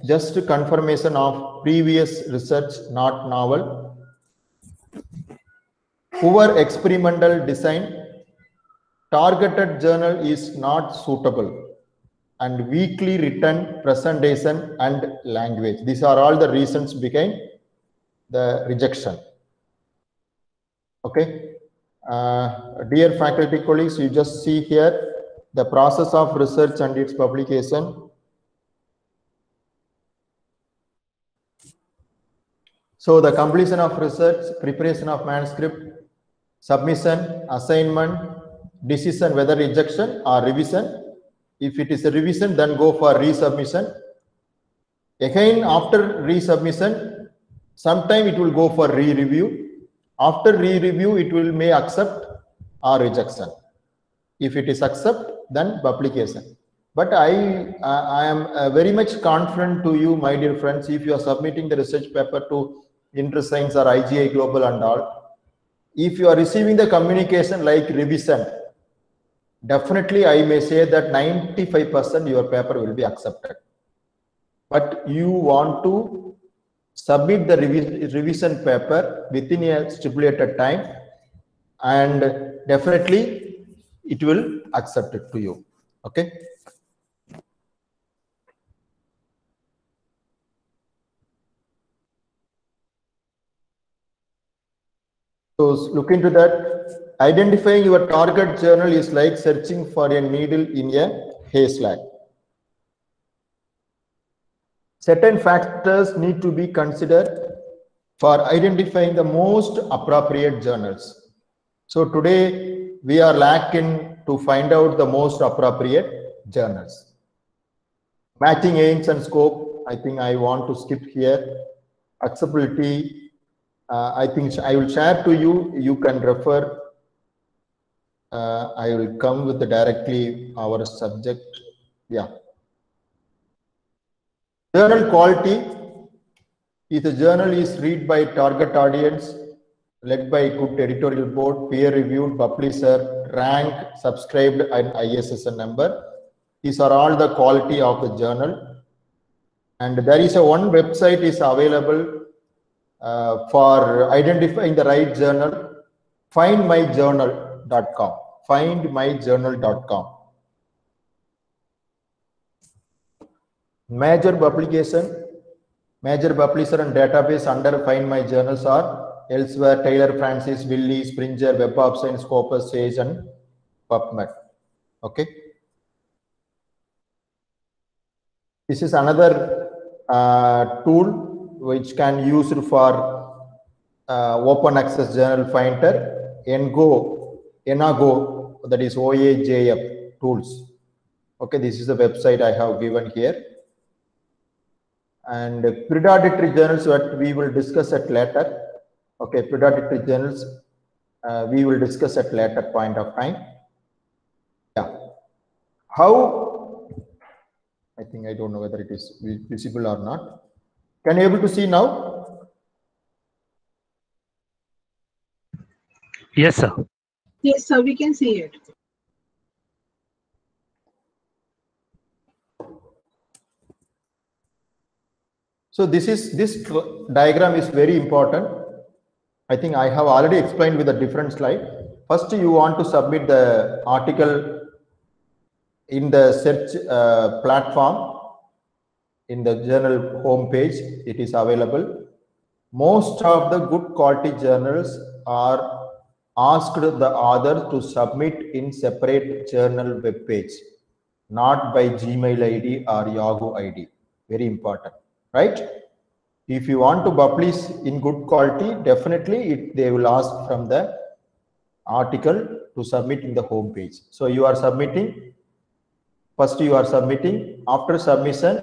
Speaker 2: just confirmation of previous research, not novel. Poor experimental design. Targeted journal is not suitable. And weakly written presentation and language. These are all the reasons behind the rejection. Okay. Dear faculty colleagues, you just see here the process of research and its publication. So the completion of research, preparation of manuscript, submission, assignment, decision whether rejection or revision. If it is a revision, then go for resubmission. Again, after resubmission, Sometime it will go for re-review. After re-review, it will may accept or rejection. If it is accept, then publication. But I am very much confident to you, my dear friends, if you are submitting the research paper to InterScience or IGI Global and all, if you are receiving the communication like revision, definitely I may say that 95% your paper will be accepted. But you want to submit the revision paper within a stipulated time, and definitely it will accept it to you. Okay. So look into that. Identifying your target journal is like searching for a needle in a haystack. Certain factors need to be considered for identifying the most appropriate journals. So today we are lacking to find out the most appropriate journals. Matching aims and scope, I think I want to skip here. Accessibility, I think I will share to you. You can refer. I will come with directly our subject. Yeah. Journal quality. If the journal is read by target audience, led by good editorial board, peer reviewed, publisher, rank, subscribed, and ISSN number. These are all the quality of the journal. And there is a one website is available for identifying the right journal, findmyjournal.com. Findmyjournal.com. Major publication, major publisher and database under Find My Journals are elsewhere Taylor Francis, Wiley, Springer, Web of Science, Scopus, Sage, and PubMed. Okay. This is another tool which can use for open access journal finder, Enago, that is OAJF tools. Okay, this is the website I have given here. And predatory journals, what we will discuss at later. Okay, predatory journals we will discuss at later point of time. Yeah. How? I think I don't know whether it is visible or not. Can you able to see now?
Speaker 5: Yes, sir.
Speaker 4: Yes, sir, we can see it.
Speaker 2: So this diagram is very important. I think I have already explained with a different slide. First, you want to submit the article in the search platform. In the journal home page, it is available. Most of the good quality journals are asked the author to submit in separate journal web page, not by Gmail ID or Yahoo ID. Very important, right? If you want to publish in good quality, definitely they will ask from the article to submit in the home page. So you are submitting. First you are submitting. After submission,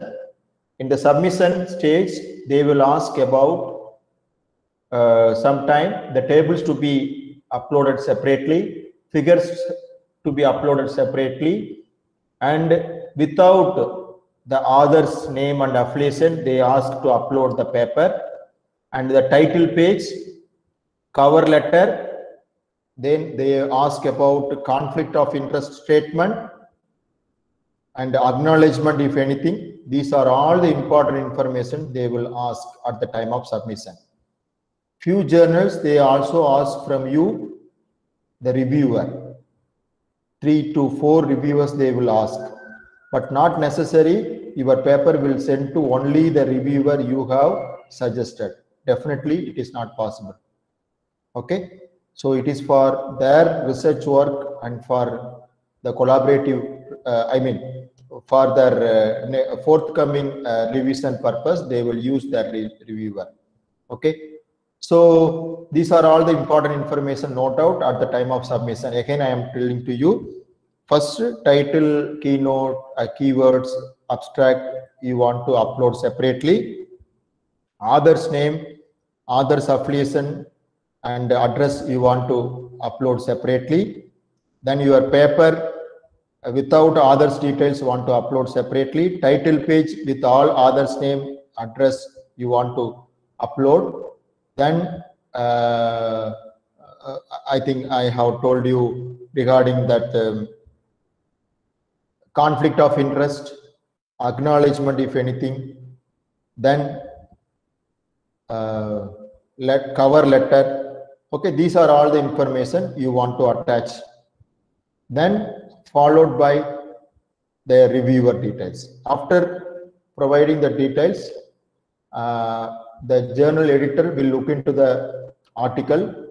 Speaker 2: in the submission stage, they will ask about sometime the tables to be uploaded separately, figures to be uploaded separately, and without the author's name and affiliation, they ask to upload the paper and the title page, cover letter. Then they ask about conflict of interest statement and acknowledgement, if anything. These are all the important information they will ask at the time of submission. Few journals, they also ask from you, the reviewer. 3 to 4 reviewers they will ask, but not necessary. Your paper will send to only the reviewer you have suggested. Definitely, it is not possible. Okay, so it is for their research work and for the collaborative. For their forthcoming revision purpose, they will use that reviewer. Okay. So these are all the important information note out at the time of submission. Again, I am telling to you, first title, keynote, keywords, abstract, you want to upload separately. Author's name, author's affiliation and address you want to upload separately. Then your paper without author's details want to upload separately. Title page with all author's name, address you want to upload. Then I think I have told you regarding that conflict of interest, acknowledgement if anything, then cover letter. Okay, these are all the information you want to attach. Then followed by the reviewer details. After providing the details, the journal editor will look into the article,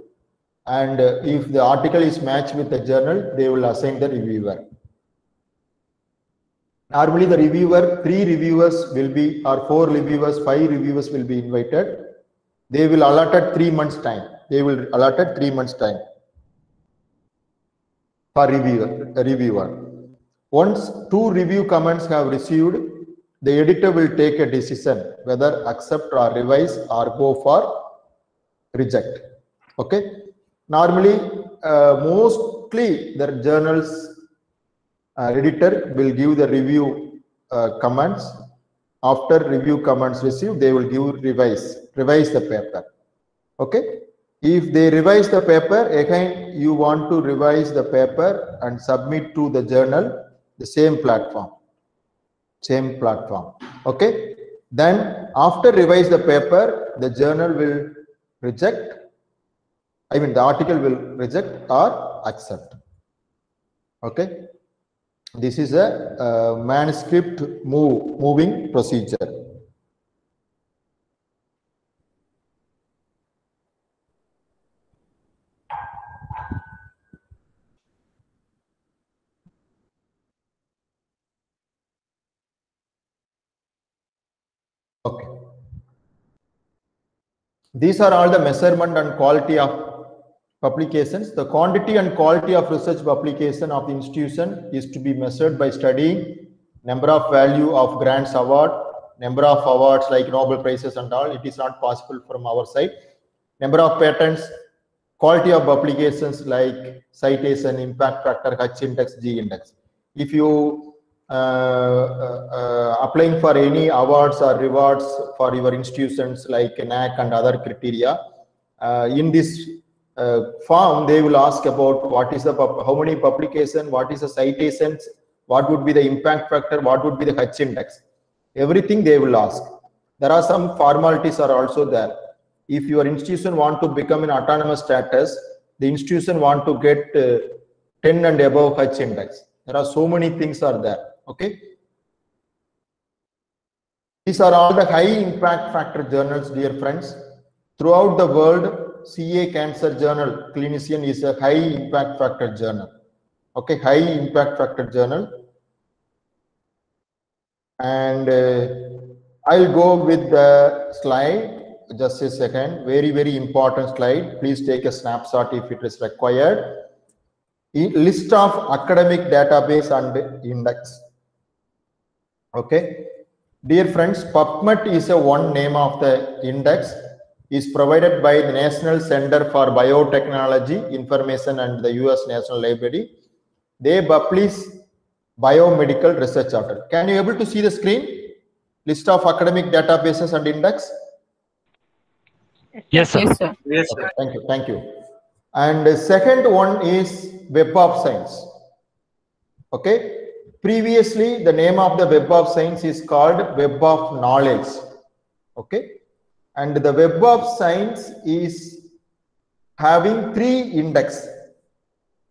Speaker 2: and if the article is matched with the journal, they will assign the reviewer. Normally the reviewer, 3 reviewers will be, or 4 reviewers, 5 reviewers will be invited. They will allotted 3 months time. They will allotted 3 months time for reviewer. Once 2 review comments have received, the editor will take a decision whether accept or revise or go for reject. Okay. Normally, mostly the journals editor will give the review comments. After review comments received, they will give revise the paper. Okay. If they revise the paper, again you want to revise the paper and submit to the journal, the same platform. Okay. Then after revise the paper, the journal will reject. I mean the article will reject or accept. Okay. This is a manuscript moving procedure. Okay. These are all the measurement and quality of publications. The quantity and quality of research publication of the institution is to be measured by studying number of value of grants award, number of awards like Nobel Prizes and all. It is not possible from our side. Number of patents, quality of publications like citation, impact factor, H index, G index. If you applying for any awards or rewards for your institutions like NAC and other criteria, in this form they will ask about what is the how many publication, what is the citations, what would be the impact factor, what would be the H index. Everything they will ask. There are some formalities are also there. If your institution want to become an autonomous status, the institution want to get 10 and above H index. There are so many things are there. Okay. These are all the high impact factor journals, dear friends. Throughout the world, CA Cancer Journal Clinician is a high impact factor journal. Okay, high impact factor journal. And I'll go with the slide. Just a second. Very, very important slide. Please take a snapshot if it is required. List of academic database and index. Okay. Dear friends, PubMed is a one name of the index, is provided by the National Center for Biotechnology Information and the US National Library. They publish biomedical research article. Can you able to see the screen? List of academic databases and index.
Speaker 5: Yes, sir.
Speaker 3: Yes, sir.
Speaker 4: Yes,
Speaker 2: Okay, thank you. Thank you. And the second one is Web of Science. Okay. Previously, the name of the Web of Science is called Web of Knowledge. Okay. And the Web of Science is having 3 index.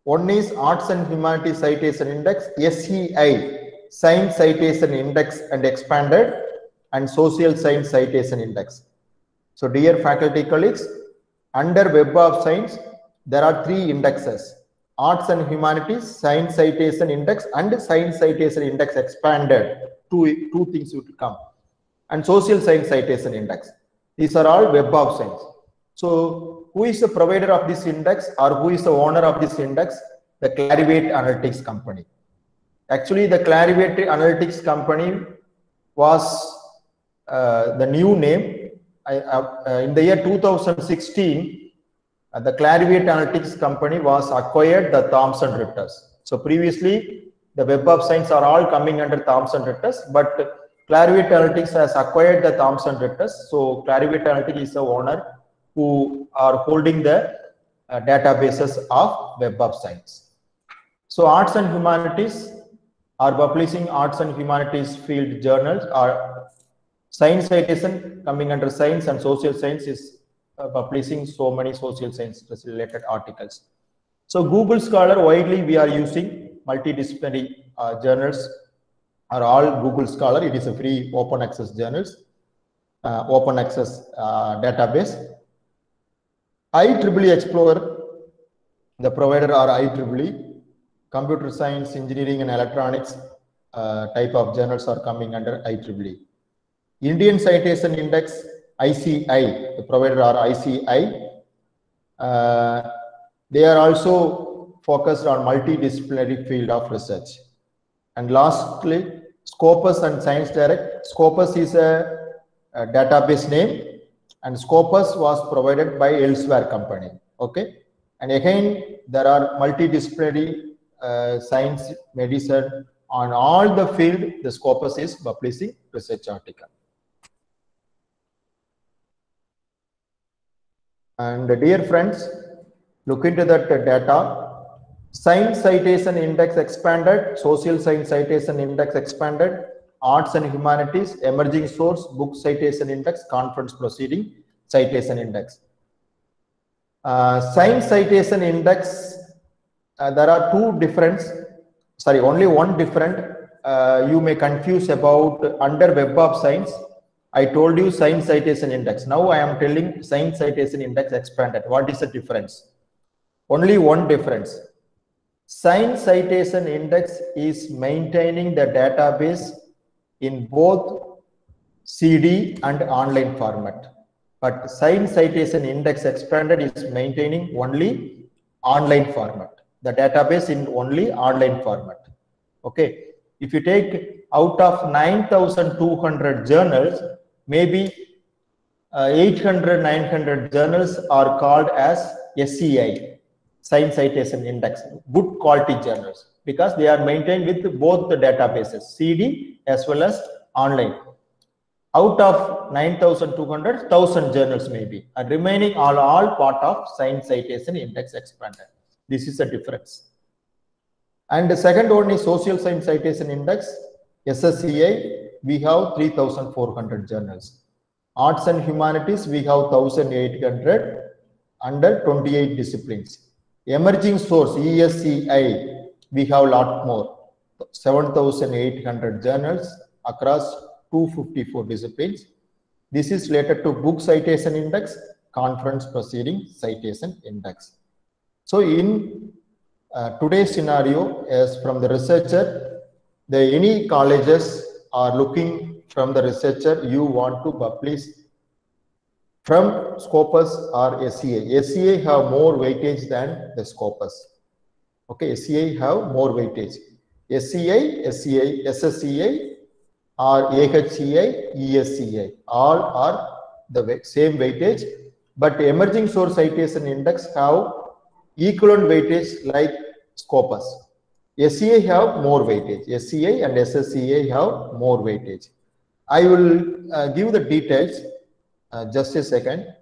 Speaker 2: One is Arts and Humanities Citation Index, SCI, Science Citation Index and Expanded, and Social Science Citation Index. So, dear faculty colleagues, under Web of Science, there are 3 indexes: Arts and Humanities, Science Citation Index, and Science Citation Index Expanded. Two things will come, and Social Science Citation Index. These are all Web of Science. So, who is the provider of this index, or who is the owner of this index? The Clarivate Analytics Company. Actually, the Clarivate Analytics Company was the new name in the year 2016, the Clarivate Analytics company was acquired the Thomson Reuters. So previously, the Web of Science are all coming under Thomson Reuters, but Clarivate Analytics has acquired the Thomson Reuters. So Clarivate Analytics is the owner who are holding the databases of Web of Science. So arts and humanities are publishing arts and humanities field journals, or science citation coming under science, and social science is publishing so many social science related articles. So Google Scholar, widely we are using multidisciplinary journals are all Google Scholar. It is a free open access journals, open access database. IEEE Explorer, the provider are IEEE. Computer science, engineering and electronics type of journals are coming under IEEE. Indian Citation Index, ICI, the provider are ICI. They are also focused on multidisciplinary field of research. And lastly, Scopus and Science Direct. Scopus is a database name, and Scopus was provided by Elsewhere company. Okay, and again there are multidisciplinary science, medicine, on all the field. The Scopus is publishing research article. And dear friends, look into that data. Science Citation Index expanded, Social Science Citation Index expanded, Arts and Humanities, Emerging Source, Book Citation Index, Conference Proceeding, Citation Index. Science Citation Index, there are only one different. You may confuse about under Web of Science. I told you Science Citation Index. Now I am telling Science Citation Index expanded. What is the difference? Only one difference. Science Citation Index is maintaining the database in both CD and online format. But Science Citation Index expanded is maintaining only online format. The database in only online format. Okay. If you take out of 9,200 journals, maybe 800, 900 journals are called as SCI, Science Citation Index, good quality journals, because they are maintained with both the databases, CD as well as online. Out of 9,200, 1,000 journals maybe, and remaining are all part of Science Citation Index expanded. This is the difference. And the second one is Social Science Citation Index, SSCI. We have 3,400 journals. Arts and Humanities, we have 1,800 under 28 disciplines. Emerging Source, ESCI, we have a lot more, 7,800 journals across 254 disciplines. This is related to Book Citation Index, Conference Proceeding Citation Index. So in today's scenario, as from the researcher, any colleges are looking from the researcher, you want to publish from Scopus or SCI. SCI have more weightage than the Scopus. Okay, SCI have more weightage. SCI, SCI, SSCI, or AHCI, ESCI, all are the same weightage, but Emerging Source Citation Index have equivalent weightage like Scopus. SCI have more weightage. SCI and SSCI have more weightage. I will give the details. Just a second.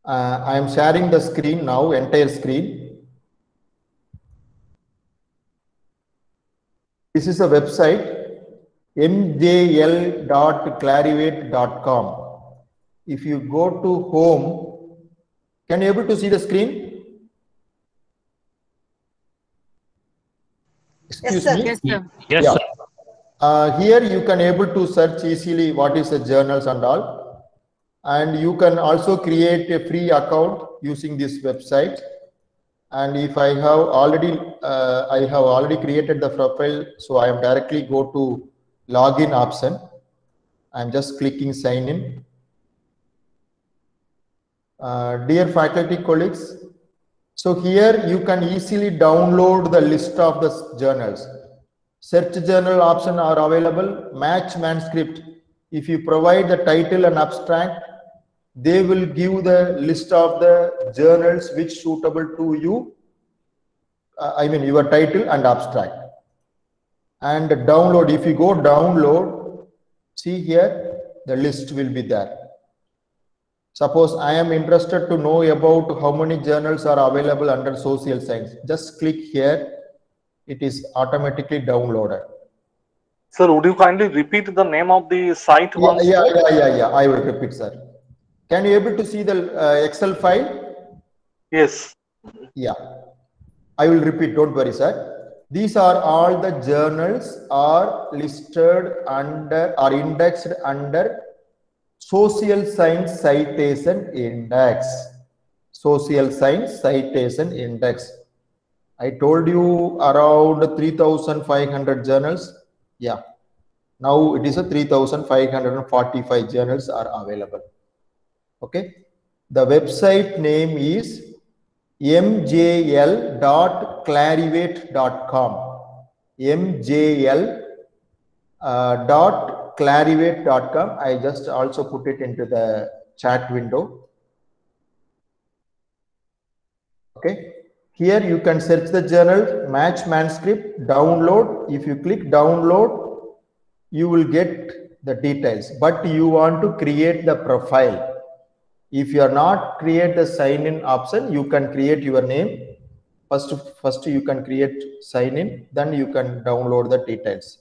Speaker 2: I am sharing the screen now, entire screen. This is a website, mjl.clarivate.com. If you go to home, can you able to see the screen? Excuse me.
Speaker 1: Yes, sir.
Speaker 5: Yes,
Speaker 2: Yeah.
Speaker 5: sir.
Speaker 2: Here you can able to search easily what is the journals and all, and you can also create a free account using this website. And if I have already created the profile, so I am directly go to login option. I'm just clicking sign in. Dear faculty colleagues, so here you can easily download the list of the journals. Search journal option are available. Match manuscript. If you provide the title and abstract, they will give the list of the journals which suitable to you. I mean your title and abstract. And download. If you go download, see here the list will be there. Suppose I am interested to know about how many journals are available under social science. Just click here. It is automatically downloaded.
Speaker 6: Sir, would you kindly repeat the name of the site once more?
Speaker 2: Yeah. I will repeat, sir. Can you able to see the Excel file?
Speaker 6: Yes.
Speaker 2: Yeah. I will repeat. Don't worry, sir. These are all the journals are listed under or indexed under Social Science Citation Index. Social Science Citation Index. I told you around 3,500 journals. Yeah. Now it is a 3,545 journals are available. Okay. The website name is mjl.clarivate.com. mjl.clarivate.com. I just also put it into the chat window. Okay. Here you can search the journal, match manuscript, download. If you click download, you will get the details, but you want to create the profile. If you are not create the sign in option, you can create your name. First you can create sign in, then you can download the details.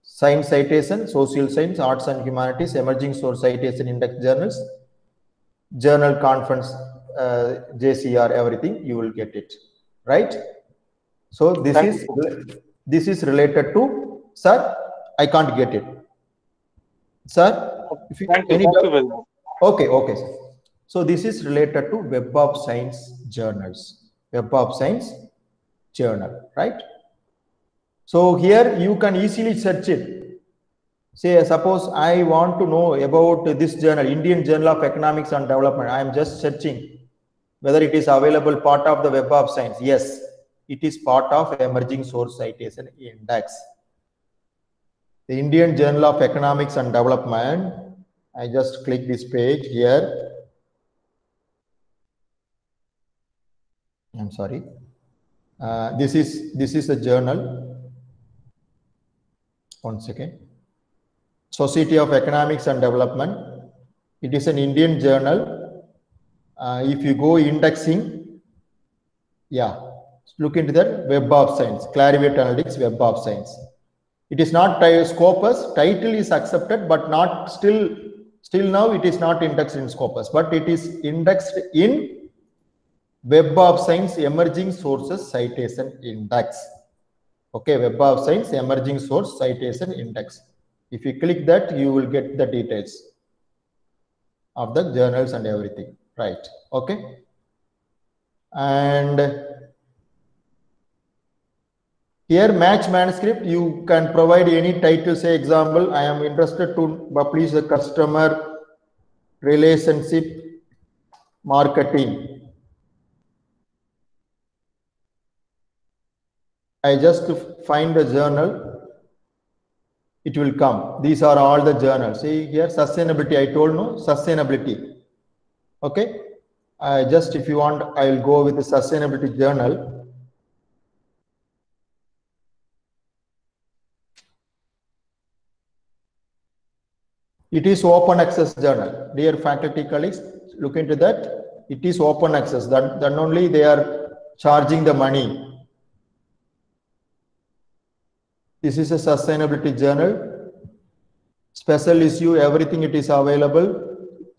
Speaker 2: Science citation, social science, arts and humanities, emerging source citation index journals, journal conference, JCR, everything, you will get it, right? So this is related to, sir, I can't get it. Sir, if you,
Speaker 6: thank you very much.
Speaker 2: Okay, sir. So this is related to Web of Science journals. Web of Science journal, right? So here you can easily search it. Say, suppose I want to know about this journal, Indian Journal of Economics and Development. I am just searching whether it is available part of the Web of Science. Yes, it is part of Emerging Source Citation Index. The Indian Journal of Economics and Development. I just click this page here. I'm sorry. This is a journal. One second. Society of Economics and Development. It is an Indian journal. If you go indexing, yeah, look into that Web of Science, Clarivate Analytics Web of Science. It is not Scopus. Title is accepted, but not still now it is not indexed in Scopus, but it is indexed in Web of Science Emerging Sources Citation Index. Okay, Web of Science Emerging Source Citation Index. If you click that, you will get the details of the journals and everything, right? Okay. And here match manuscript, you can provide any title. Say example, I am interested to publish the customer relationship marketing. I just find the journal, it will come. These are all the journals. See here, sustainability, I told no, sustainability. Okay. If you want, I will go with the sustainability journal. It is open access journal. Dear faculty colleagues, look into that. It is open access. Then only they are charging the money. This is a sustainability journal. Special issue, everything it is available.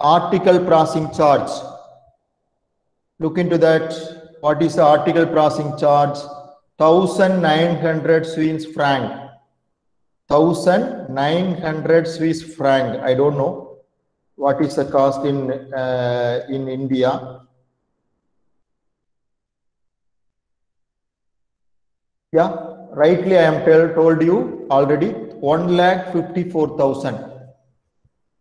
Speaker 2: Article processing charge. Look into that. What is the article processing charge? 1,900 Swiss franc. 1,900 Swiss franc. I don't know what is the cost in India. Yeah, rightly I am told you already 1,54,000.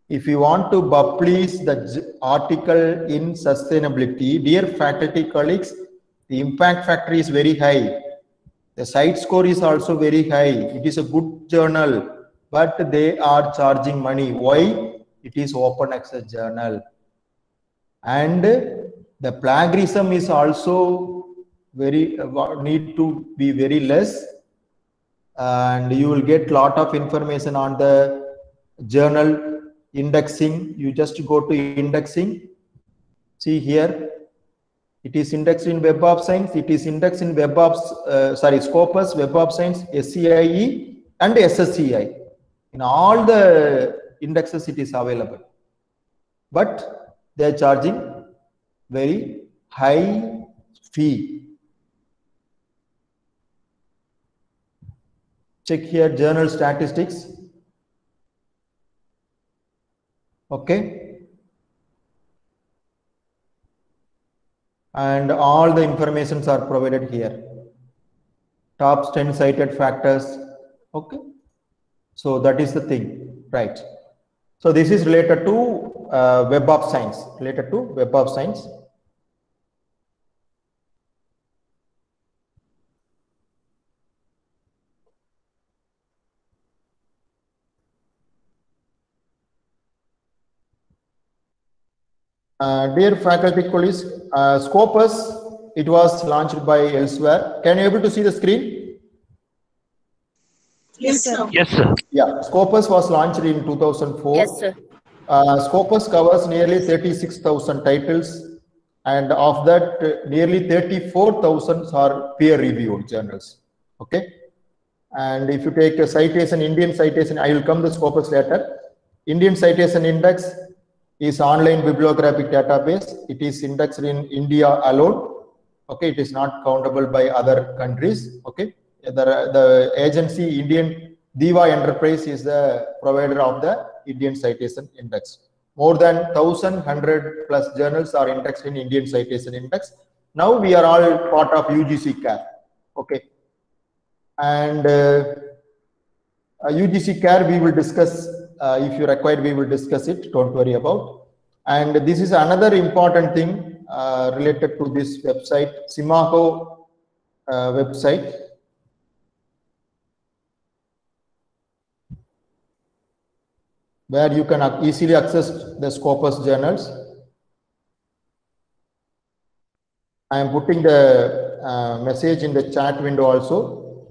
Speaker 2: If you want to publish the article in sustainability, dear faculty colleagues, the impact factor is very high. The site score is also very high. It is a good journal, but they are charging money. Why? It is open access journal. And the plagiarism is also very need to be very less, and you will get lot of information on the journal indexing. You just go to indexing. See here, it is indexed in Web of Science. It is indexed in Scopus, Web of Science, SCIE, and SSCI. In all the indexes, it is available. But they are charging very high fee. Check here journal statistics. Okay. And all the informations are provided here. Top 10 cited factors. Okay. So that is the thing, right? So this is related to Web of Science. Related to Web of Science. Dear faculty colleagues, Scopus, it was launched by elsewhere. Can you able to see the screen?
Speaker 4: Yes, sir.
Speaker 5: Yes, sir.
Speaker 2: Yeah, Scopus was launched in 2004.
Speaker 7: Yes, sir.
Speaker 2: Scopus covers nearly 36,000 titles, and of that, nearly 34,000 are peer-reviewed journals. Okay, and if you take a citation, Indian citation, I will come to Scopus later. Indian Citation Index is online bibliographic database. It is indexed in India alone. Okay, it is not countable by other countries. Okay, the agency Indian Diva Enterprise is the provider of the Indian Citation Index. More than 1,100 plus journals are indexed in Indian Citation Index. Now we are all part of UGC CAR. Okay, and UGC CAR we will discuss. If you require, we will discuss it. Don't worry about. And this is another important thing related to this website, Simaho website. Where you can easily access the Scopus journals. I am putting the message in the chat window also.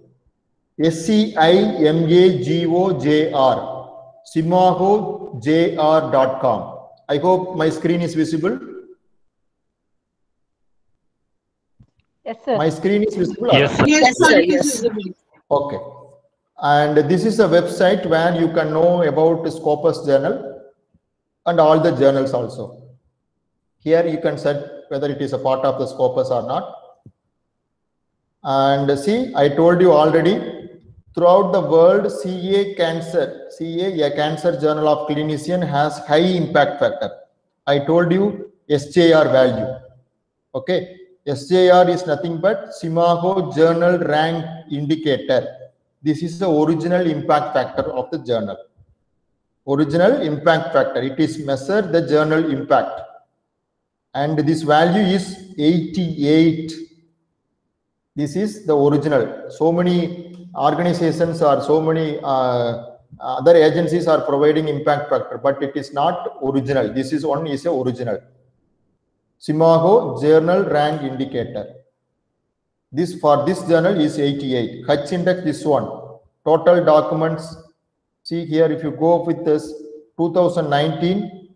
Speaker 2: SCIMAGOJR, simahojr.com. I hope my screen is visible.
Speaker 8: Yes, sir.
Speaker 2: My screen is visible.
Speaker 5: Yes, sir.
Speaker 4: Yes, sir. It
Speaker 7: Yes.
Speaker 4: is visible.
Speaker 2: Okay. And this is a website where you can know about Scopus journal and all the journals also. Here you can set whether it is a part of the Scopus or not. And see, I told you already, throughout the world, CA, a cancer journal of clinician, has high impact factor. I told you SJR value. Okay, SJR is nothing but Simaho Journal Rank Indicator. This is the original impact factor of the journal. Original impact factor. It is measured the journal impact. And this value is 88. This is the original. So many organizations or so many other agencies are providing impact factor, but it is not original. This is one is a original. Simaho Journal Rank Indicator. This for this journal is 88. H index this one. Total documents. See here, if you go with this 2019,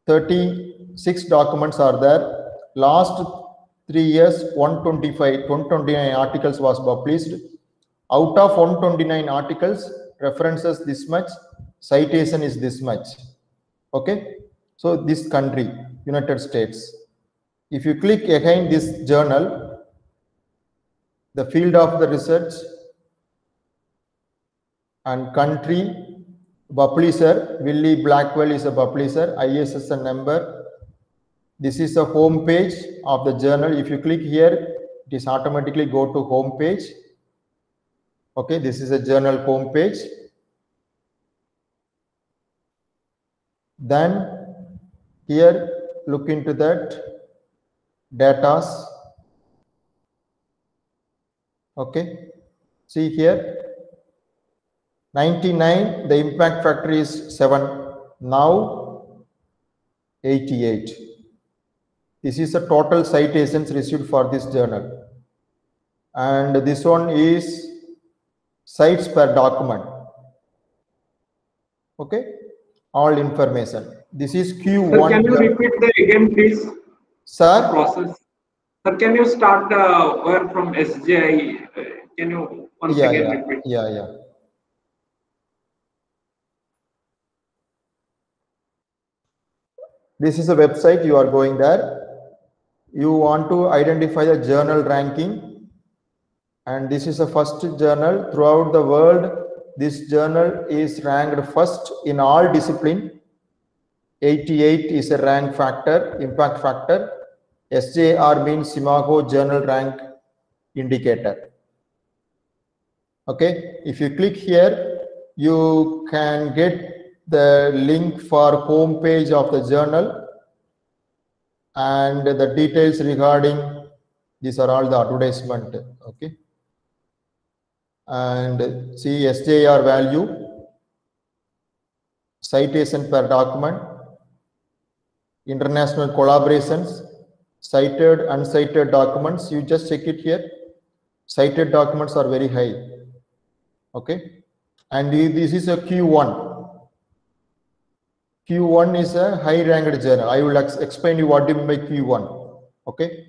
Speaker 2: 36 documents are there. Last 3 years, 129 articles was published. Out of 129 articles, references this much, citation is this much. Okay, so this country, United States. If you click again this journal, the field of the research and country, publisher, Willie Blackwell is a publisher, ISSN number. This is the home page of the journal. If you click here, it is automatically go to home page. Okay, this is a journal home page. Then here, look into that datas. Okay, see here, 99, the impact factor is 7, now 88. This is the total citations received for this journal. And this one is cites per document. Okay, all information. This is Q1.
Speaker 7: Sir, can you repeat the again, please?
Speaker 2: Sir?
Speaker 7: Process. Sir, can you start word from SJI? Can you once again repeat?
Speaker 2: Yeah. This is a website, you are going there. You want to identify the journal ranking. And this is the first journal throughout the world. This journal is ranked first in all discipline. 88 is a rank factor, impact factor. SJR means Simago Journal Rank Indicator. Okay, if you click here, you can get the link for home page of the journal and the details regarding these are all the advertisement. Okay, and see SJR value, citation per document, international collaborations, cited, uncited documents. You just check it here. Cited documents are very high. Okay, and this is a Q1. Q1 is a high ranked journal. I will explain you what do you mean by Q1. Okay,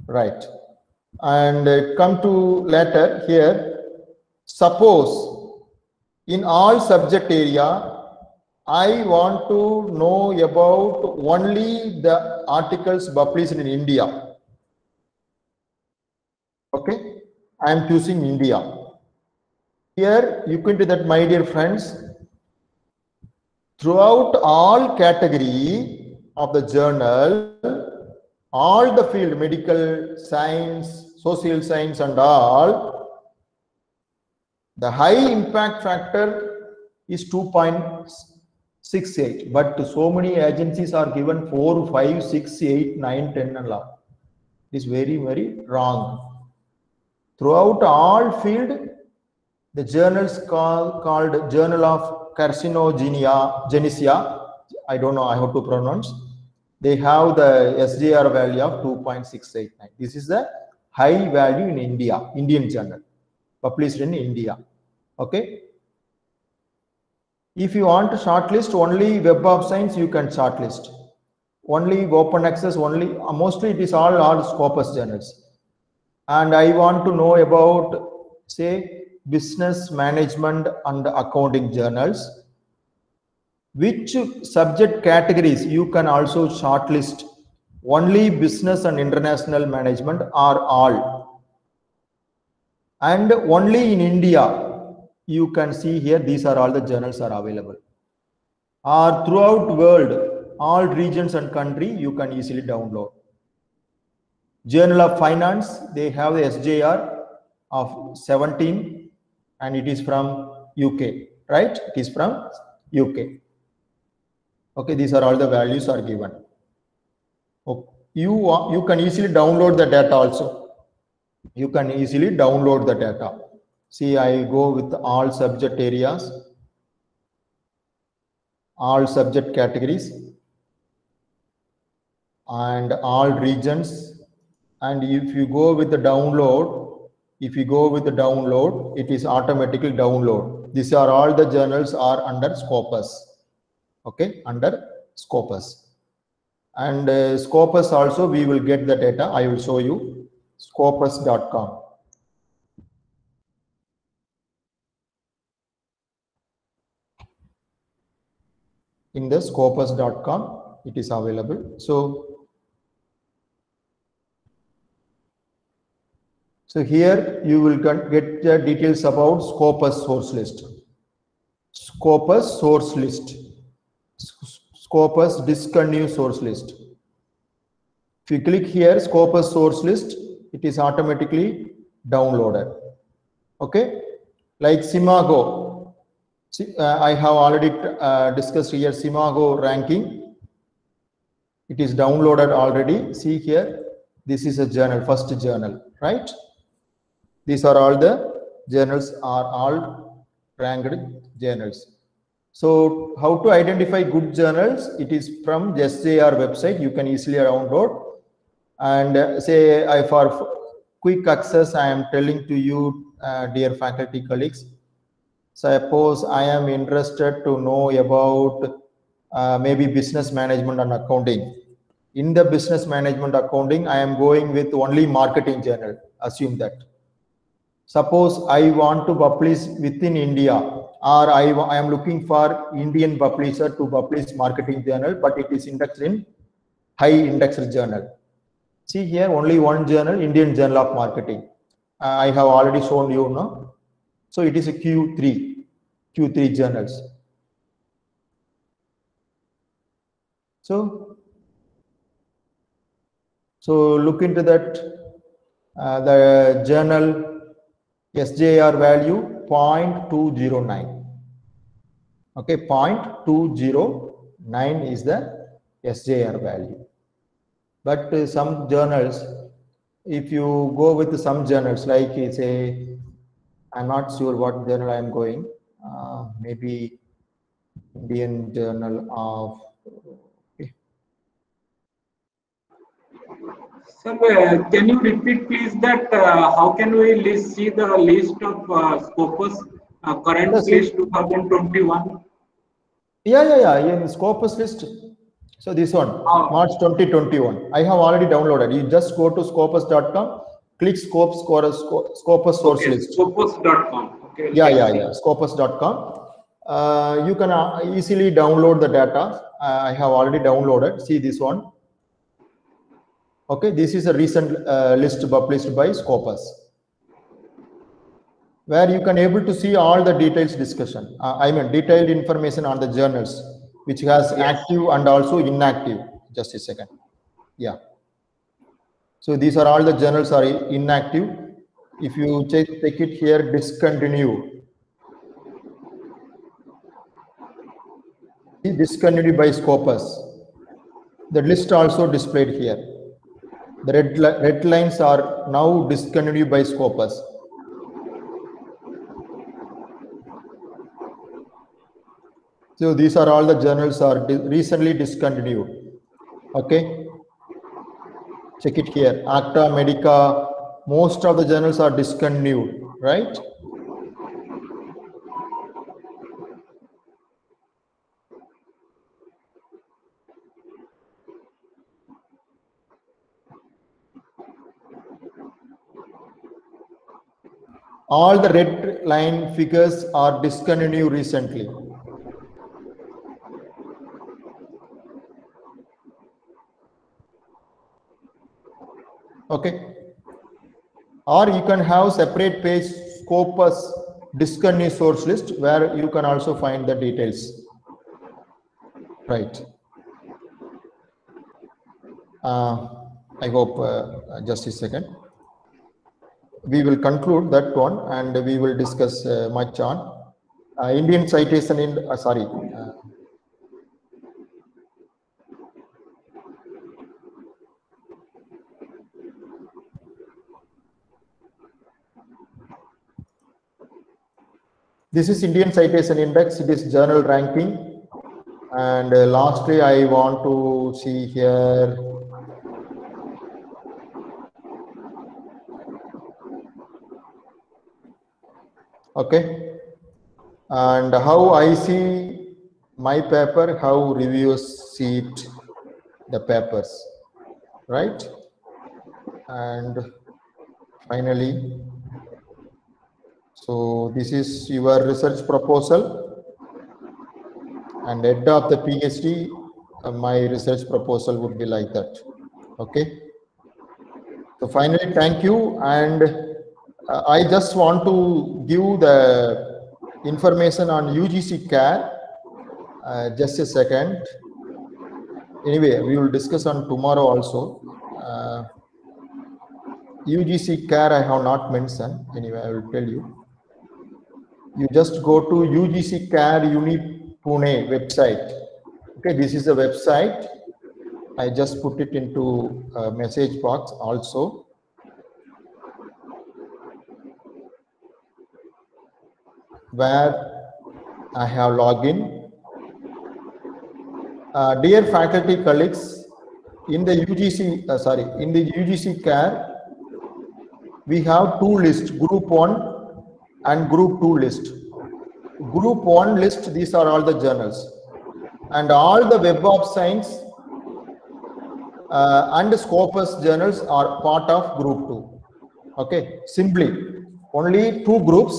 Speaker 2: right. And come to later here. Suppose in all subject area, I want to know about only the articles published in India. Okay, I am choosing India. Here you can do that, my dear friends. Throughout all category of the journal, all the field, medical science, social science and all, the high impact factor is 2.68, but so many agencies are given 4, 5, 6, 8, 9, 10 and all. It is very, very wrong. Throughout all field, the journals called Journal of Carcinogenia, I don't know how to pronounce. They have the SJR value of 2.689. This is the high value in India, Indian journal, published in India. Okay. If you want to shortlist only Web of Science, you can shortlist. Only open access, only mostly it is all Scopus journals. And I want to know about, say, business management and accounting journals. Which subject categories you can also shortlist? Only business and international management or all? And only in India, you can see here, these are all the journals are available. Or throughout world, all regions and country, you can easily download. Journal of Finance, they have the SJR of 17 and it is from UK, right? It is from UK. Okay, these are all the values are given. Okay. You can easily download the data also. You can easily download the data. See, I go with all subject areas, all subject categories, and all regions. And if you go with the download, it is automatically download. These are all the journals are under Scopus. Okay, under Scopus. And Scopus also, we will get the data. I will show you scopus.com. In the scopus.com, it is available. So here you will get the details about Scopus source list. Scopus source list. Scopus discontinue source list. If you click here, Scopus source list, it is automatically downloaded. Okay, like Simago. I have already discussed here Simago ranking. It is downloaded already. See here, This is a journal, first journal, right? These are all the journals, are all ranked journals. So how to identify good journals? It is from SJR website. You can easily download. And say for quick access, I am telling to you, dear faculty colleagues, suppose I am interested to know about maybe business management and accounting. In the business management accounting, I am going with only marketing journal. Assume that. Suppose I want to publish within India, or I am looking for Indian publisher to publish marketing journal, but it is indexed in high indexed journal. See here, only one journal, Indian Journal of Marketing. I have already shown you, no? So it is a Q3 journals. So look into that. The journal SJR value 0.209. Okay, 0.209 is the SJR value. But some journals, if you go with some journals, like say, I'm not sure what journal I am going, maybe Indian Journal of. Okay.
Speaker 7: Sir, can you repeat please that how can we see the list of Scopus current list 2021?
Speaker 2: Yeah. In Scopus list. So this one, March 2021. I have already downloaded. You just go to scopus.com, click Scopus source list.
Speaker 7: Scopus.com. Okay.
Speaker 2: Yeah. Scopus.com. You can easily download the data. I have already downloaded. See this one. Okay, this is a recent list published by Scopus, where you can able to see all the details discussion. I mean detailed information on the journals, which has active and also inactive. Just a second. Yeah. So these are all the journals are inactive. If you take it here, discontinue. Discontinued by Scopus. The list also displayed here. The red lines are now discontinued by Scopus. So these are all the journals are recently discontinued. Okay. Check it here. Acta Medica, most of the journals are discontinued, right? All the red line figures are discontinued recently. Okay. Or you can have separate page Scopus discontinued source list, where you can also find the details. Right. I hope just a second. We will conclude that one and we will discuss much on Indian citation in This is Indian Citation Index. It is journal ranking. And lastly, I want to see here. Okay. And how I see my paper, how reviewers see it, the papers, right? And finally, so this is your research proposal, and head of the PhD, my research proposal would be like that. Okay. So finally, thank you. And I just want to give the information on UGC CARE. Just a second. Anyway, we will discuss on tomorrow also. UGC CARE I have not mentioned. Anyway, I will tell you. You just go to UGC CARE Uni Pune website. Okay, this is a website. I just put it into a message box also. Where I have login. Dear faculty colleagues, in the UGC CARE, we have two lists, group 1 and group 2 list. Group 1 list, these are all the journals. And all the Web of Science and Scopus journals are part of group 2. Okay, simply only two groups.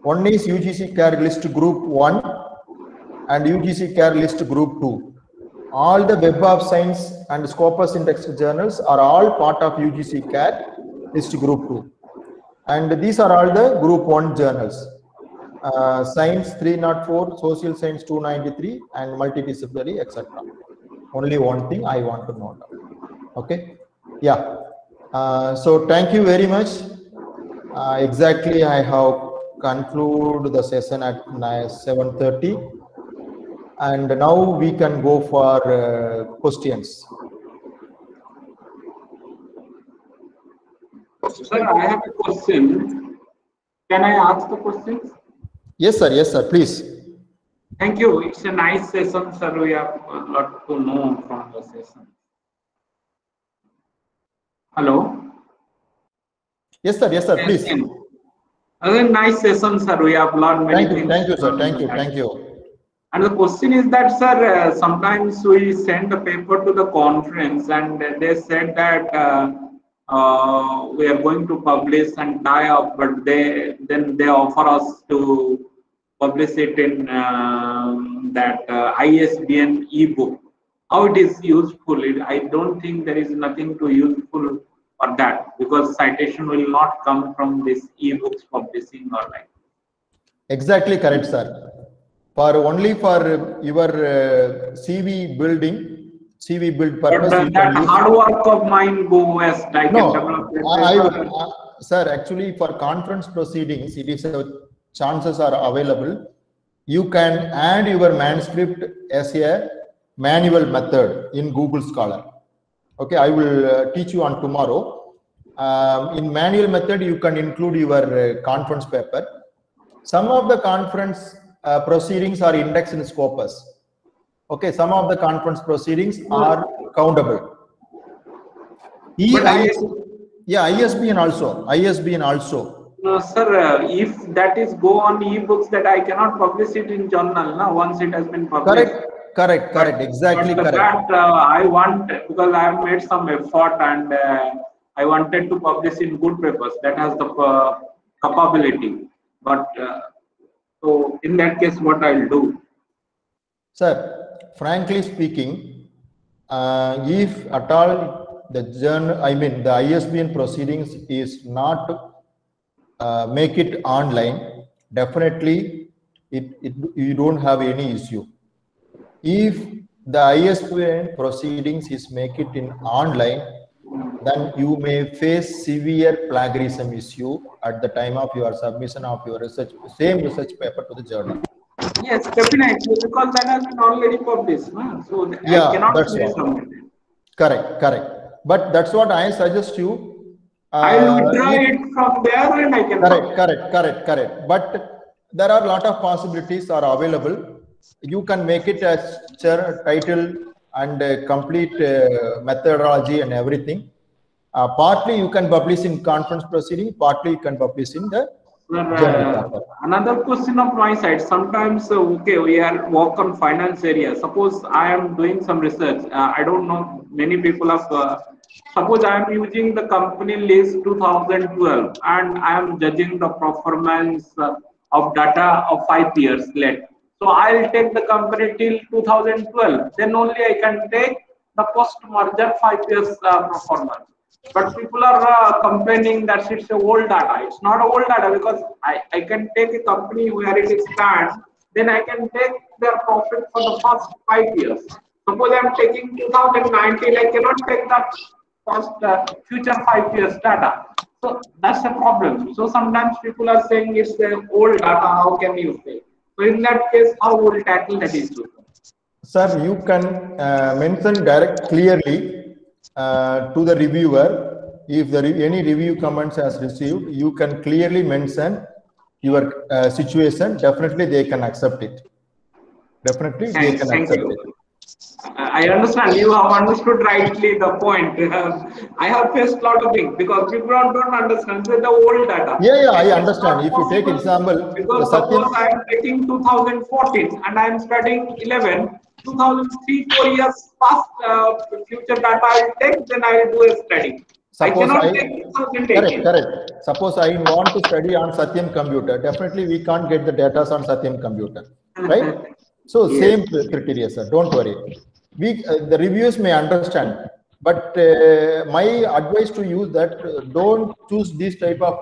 Speaker 2: One is UGC CARE list group 1 and UGC CARE list group 2. All the Web of Science and Scopus indexed journals are all part of UGC CARE list group 2. And these are all the group 1 journals. Science 304, Social Science 293, and multidisciplinary, etc. Only one thing I want to note. Okay, yeah. So thank you very much. Exactly, I have concluded the session at 7:30, and now we can go for questions.
Speaker 7: Sir, I have a question. Can I ask the questions?
Speaker 2: Yes, sir. Yes, sir. Please.
Speaker 7: Thank you. It's a nice session, sir. We have a lot to know from the session. Hello.
Speaker 2: Yes, sir. Yes, sir. Please.
Speaker 7: A nice session, sir. We have learned many things.
Speaker 2: Thank you, sir. Thank you. Thank you.
Speaker 7: And the question is that, sir, sometimes we send a paper to the conference and they said that we are going to publish and tie up, but then they offer us to publish it in that ISBN ebook. How it is useful? I don't think there is nothing too useful for that, because citation will not come from this ebooks publishing or like.
Speaker 2: Exactly correct, sir. For only for your CV building, CV build purpose.
Speaker 7: But that hard work of mine go west. I
Speaker 2: no,
Speaker 7: can develop
Speaker 2: sir, actually for conference proceedings, it is chances are available. You can add your manuscript as a manual method in Google Scholar. Okay, I will teach you on tomorrow. In manual method, you can include your conference paper. Some of the conference proceedings are indexed in Scopus. Okay, some of the conference proceedings are countable. ISBN also.
Speaker 7: No, sir. If that is go on ebooks, that I cannot publish it in journal. Now, once it has been published.
Speaker 2: Correct. Exactly correct.
Speaker 7: That I want, because I have made some effort and I wanted to publish in good papers that has the capability. But so in that case, what I'll do?
Speaker 2: Sir, frankly speaking, if at all the journal, the ISBN proceedings is not make it online, definitely you don't have any issue. If the ISBN proceedings is make it in online, then you may face severe plagiarism issue at the time of your submission of your same research paper to the journal.
Speaker 7: Yes, definitely, because that has been already published. So
Speaker 2: yeah,
Speaker 7: I cannot
Speaker 2: that's
Speaker 7: say
Speaker 2: something. Correct. But that's what I suggest you.
Speaker 7: I'll withdraw it from there and I can.
Speaker 2: Correct. But there are a lot of possibilities are available. You can make it as title and complete methodology and everything. Partly you can publish in conference proceeding, partly you can publish in the journal.
Speaker 7: Another question of my side. Sometimes, okay, we are work on finance area. Suppose I am doing some research. I don't know, many people have. Suppose I am using the company list 2012 and I am judging the performance of data of 5 years late. So I'll take the company till 2012. Then only I can take the post-merger 5 years performance. But people are complaining that it's a old data. It's not old data, because I can take a company where it is stands, then I can take their profit for the first 5 years. Suppose I'm taking 2019, I cannot take the first future 5 years data. So that's the problem. So sometimes people are saying it's the old data. How can you say? So in that case, how will tackle that issue?
Speaker 2: Sir, you can mention clearly to the reviewer. If any review comments has received, you can clearly mention your situation. Definitely they can accept it. Definitely they can accept it.
Speaker 7: I understand you have understood rightly the point. I have faced a lot of things because people don't understand the old data.
Speaker 2: Yeah, I understand. If you take example,
Speaker 7: because suppose I am taking 2014 and I am studying 11, 2003, 4 years past future data I will take, then I will do a study.
Speaker 2: Suppose
Speaker 7: I cannot take 2018.
Speaker 2: Correct. Suppose I want to study on Satyam computer. Definitely we can't get the data on Satyam computer, right? So yes. Same criteria, sir. Don't worry. The reviewers may understand, but my advice to you that don't choose this type of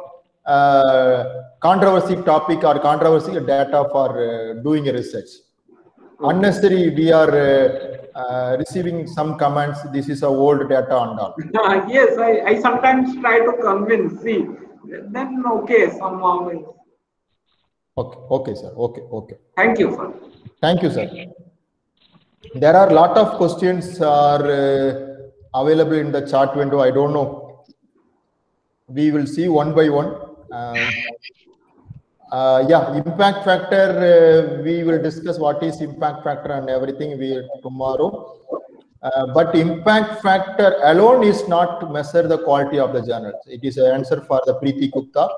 Speaker 2: controversy topic or controversy data for doing a research. Okay. Unnecessary, we are receiving some comments. This is a old data and all.
Speaker 7: Yes, I sometimes try to convince. See, then okay, somehow.
Speaker 2: Okay, sir. Okay.
Speaker 7: Thank you, sir.
Speaker 2: Thank you, sir. There are a lot of questions are available in the chat window. I don't know. We will see one by one. Yeah, impact factor. We will discuss what is impact factor and everything tomorrow. But impact factor alone is not to measure the quality of the journals. It is an answer for the Preeti Gupta.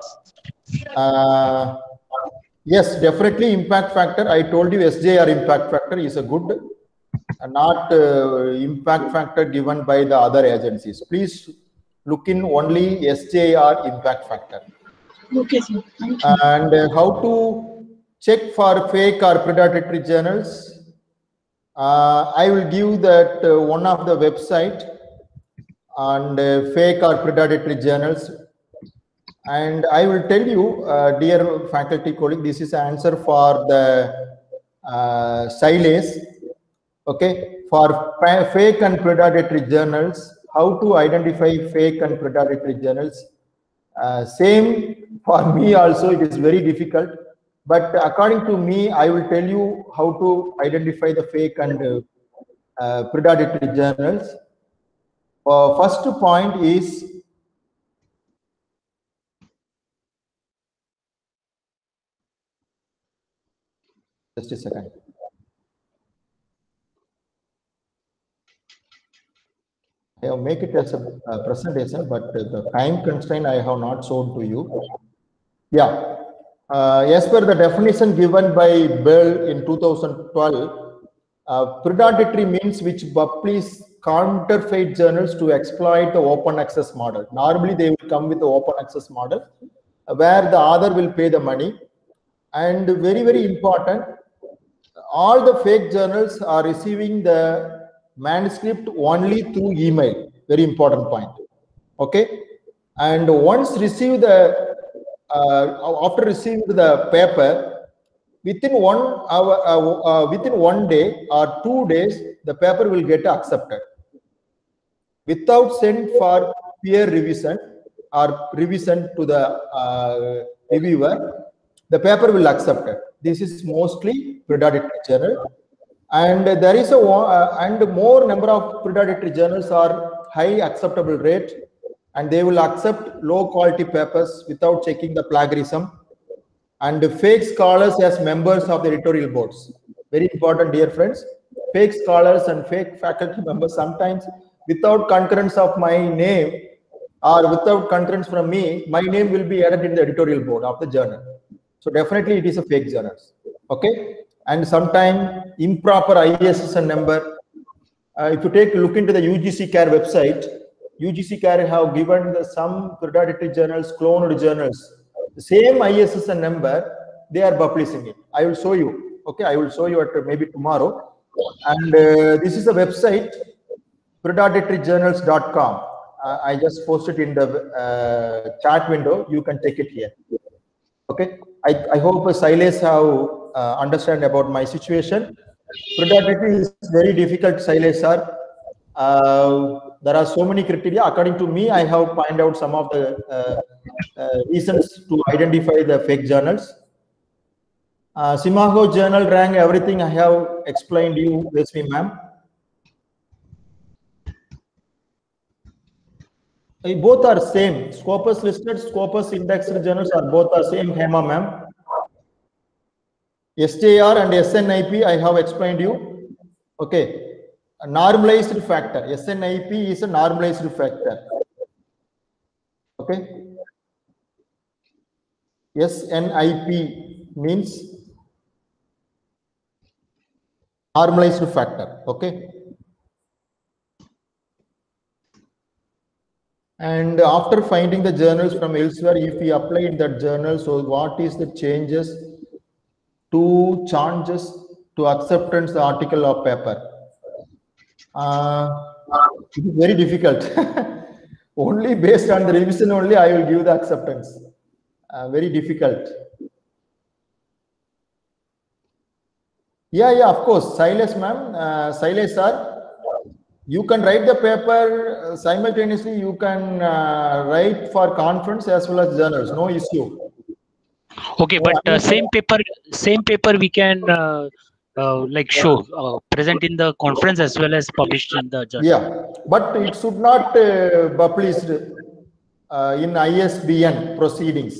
Speaker 2: Yes, definitely impact factor. I told you SJR impact factor is a good, not impact factor given by the other agencies. Please look in only SJR impact factor.
Speaker 4: Okay, sir. Thank you.
Speaker 2: And how to check for fake or predatory journals? I will give that one of the website and fake or predatory journals. And I will tell you, dear faculty colleague, this is an answer for the Silas. Okay, for fake and predatory journals, how to identify fake and predatory journals. Same for me also, it is very difficult. But according to me, I will tell you how to identify the fake and predatory journals. First point is just a second. I have make it as a presentation, but the time constraint I have not shown to you. Yeah. As per the definition given by Bell in 2012, predatory means which publish counterfeit journals to exploit the open access model. Normally, they will come with the open access model where the author will pay the money. And very, very important, all the fake journals are receiving the manuscript only through email. Very important point. Okay. And once receive the after receiving the paper, within 1 hour, within 1 day or 2 days, the paper will get accepted. Without send for peer revision or revision to the reviewer, the paper will accept it. This is mostly predatory journal. And there is and more number of predatory journals are high acceptable rate, and they will accept low quality papers without checking the plagiarism, and fake scholars as members of the editorial boards. Very important, dear friends. Fake scholars and fake faculty members, sometimes without concurrence of my name or without concurrence from me, my name will be added in the editorial board of the journal. So definitely it is a fake journal. Okay. And sometimes improper ISSN number. If you take a look into the UGC CARE website, UGC CARE have given some predatory journals, cloned journals, the same ISSN number, they are publishing it. I will show you. Okay, I will show you at maybe tomorrow. And this is the website, predatoryjournals.com. I just posted in the chat window. You can take it here. Okay, I hope Silas have understand about my situation. Predatory is very difficult, Silas sir. There are so many criteria. According to me, I have find out some of the reasons to identify the fake journals. Simago journal rank, everything I have explained you, Resmi ma'am. Both are same. Scopus listed, Scopus indexed journals are both are same, Hema ma'am. SJR and SNIP I have explained you. Okay. A normalized factor. SNIP is a normalized factor. Okay. SNIP means normalized factor. Okay. And after finding the journals from elsewhere, if we apply in that journal, so what is the changes to acceptance the article of paper? It is very difficult. Only based on the revision only I will give the acceptance. Very difficult. Yeah, of course. Silas ma'am, Silas sir, you can write the paper simultaneously. You can write for conference as well as journals. No issue.
Speaker 5: Okay, but same paper we can like show present in the conference as well as published in the journal.
Speaker 2: Yeah, but it should not published in ISBN proceedings.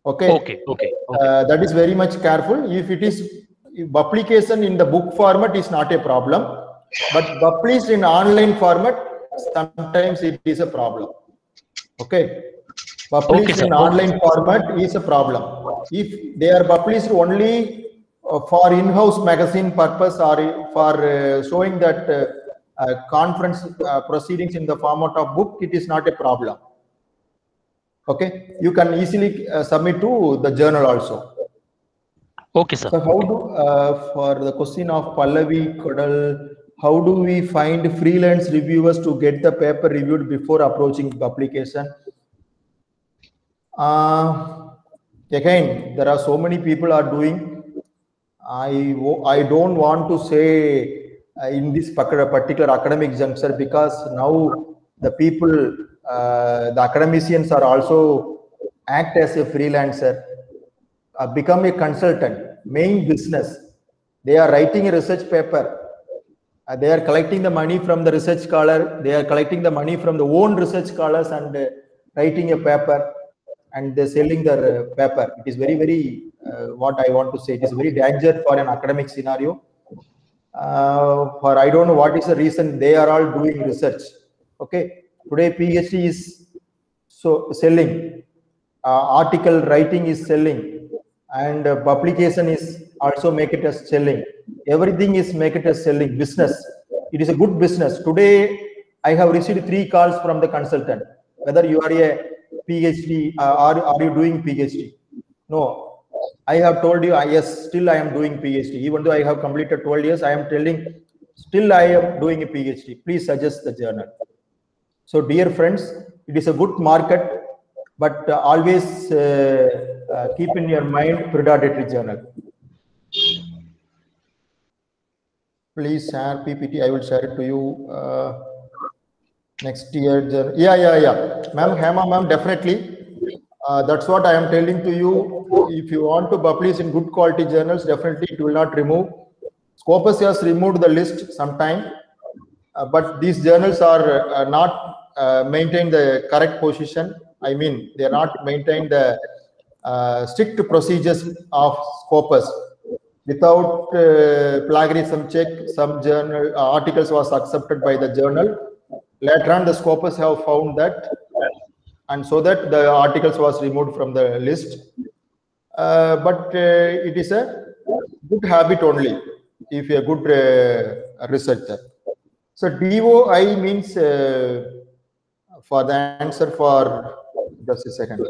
Speaker 2: Okay.
Speaker 5: Okay.
Speaker 2: That is very much careful. If it is publication in the book format is not a problem, but published in online format sometimes it is a problem. Okay. Published in online format is a problem. If they are published only for in-house magazine purpose or for showing that conference proceedings in the format of book, it is not a problem. Okay, you can easily submit to the journal also.
Speaker 5: Okay, sir.
Speaker 2: So how do for the question of Pallavi Kodal, how do we find freelance reviewers to get the paper reviewed before approaching publication? Again, there are so many people are doing. I don't want to say in this particular academic juncture, because now the people, the academicians are also act as a freelancer, become a consultant, main business. They are writing a research paper. They are collecting the money from the research scholar. They are collecting the money from the own research scholars and writing a paper, and they're selling their paper. It is very, very, what I want to say, it is very dangerous for an academic scenario. For I don't know what is the reason they are all doing research. Okay, today PhD is so selling, article writing is selling, and publication is also make it as selling. Everything is make it as selling business. It is a good business. Today I have received 3 calls from the consultant, whether you are a PhD, are you doing PhD? No, I have told you, yes, still I am doing PhD. Even though I have completed 12 years, I am telling, still I am doing a PhD. Please suggest the journal. So dear friends, it is a good market, but always keep in your mind predatory journal. Please share PPT. I will share it to you next year. Yeah. Ma'am, Hema ma'am, definitely. That's what I am telling to you. If you want to publish in good quality journals, definitely it will not remove. Scopus has removed the list sometime, but these journals are not maintain the correct position. I mean, they are not maintain the strict procedures of Scopus. Without plagiarism check, some journal articles was accepted by the journal. Later on, the Scopus have found that, and so that the articles was removed from the list. But it is a good habit only if you are a good researcher. So DOI means for the answer for just a second.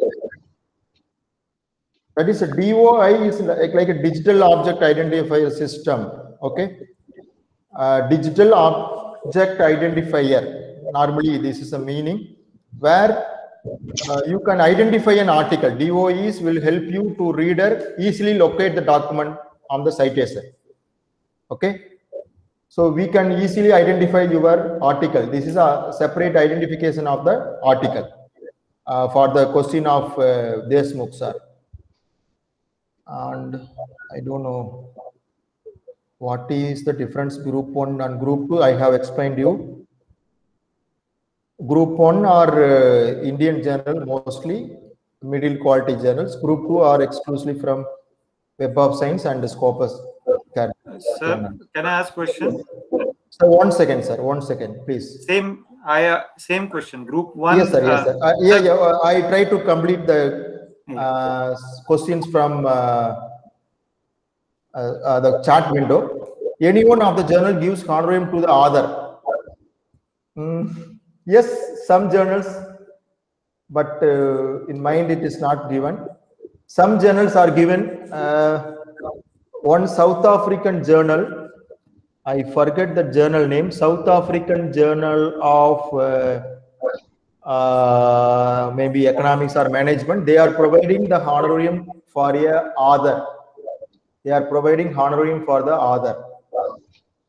Speaker 2: That is a DOI is like a digital object identifier system. Okay, digital object identifier. Normally, this is a meaning where you can identify an article. DOEs will help you to reader easily locate the document on the citation. Okay, so we can easily identify your article. This is a separate identification of the article for the question of Desmukh sir. And I don't know what is the difference group 1 and group 2. I have explained you. Group 1 are Indian journal, mostly middle quality journals. Group 2 are exclusively from Web of Science and Scopus.
Speaker 9: Sir, can I ask question?
Speaker 2: So 1 second, sir. 1 second, please.
Speaker 9: Same question. Group 1.
Speaker 2: Yes, sir. Yes, sir. I try to complete the questions from the chat window. Any one of the journal gives honorarium to the author. Yes, some journals, but in mind it is not given. Some journals are given. One South African journal, I forget the journal name, South African Journal of maybe economics or management. They are providing the honorarium for a author. They are providing honorarium for the author.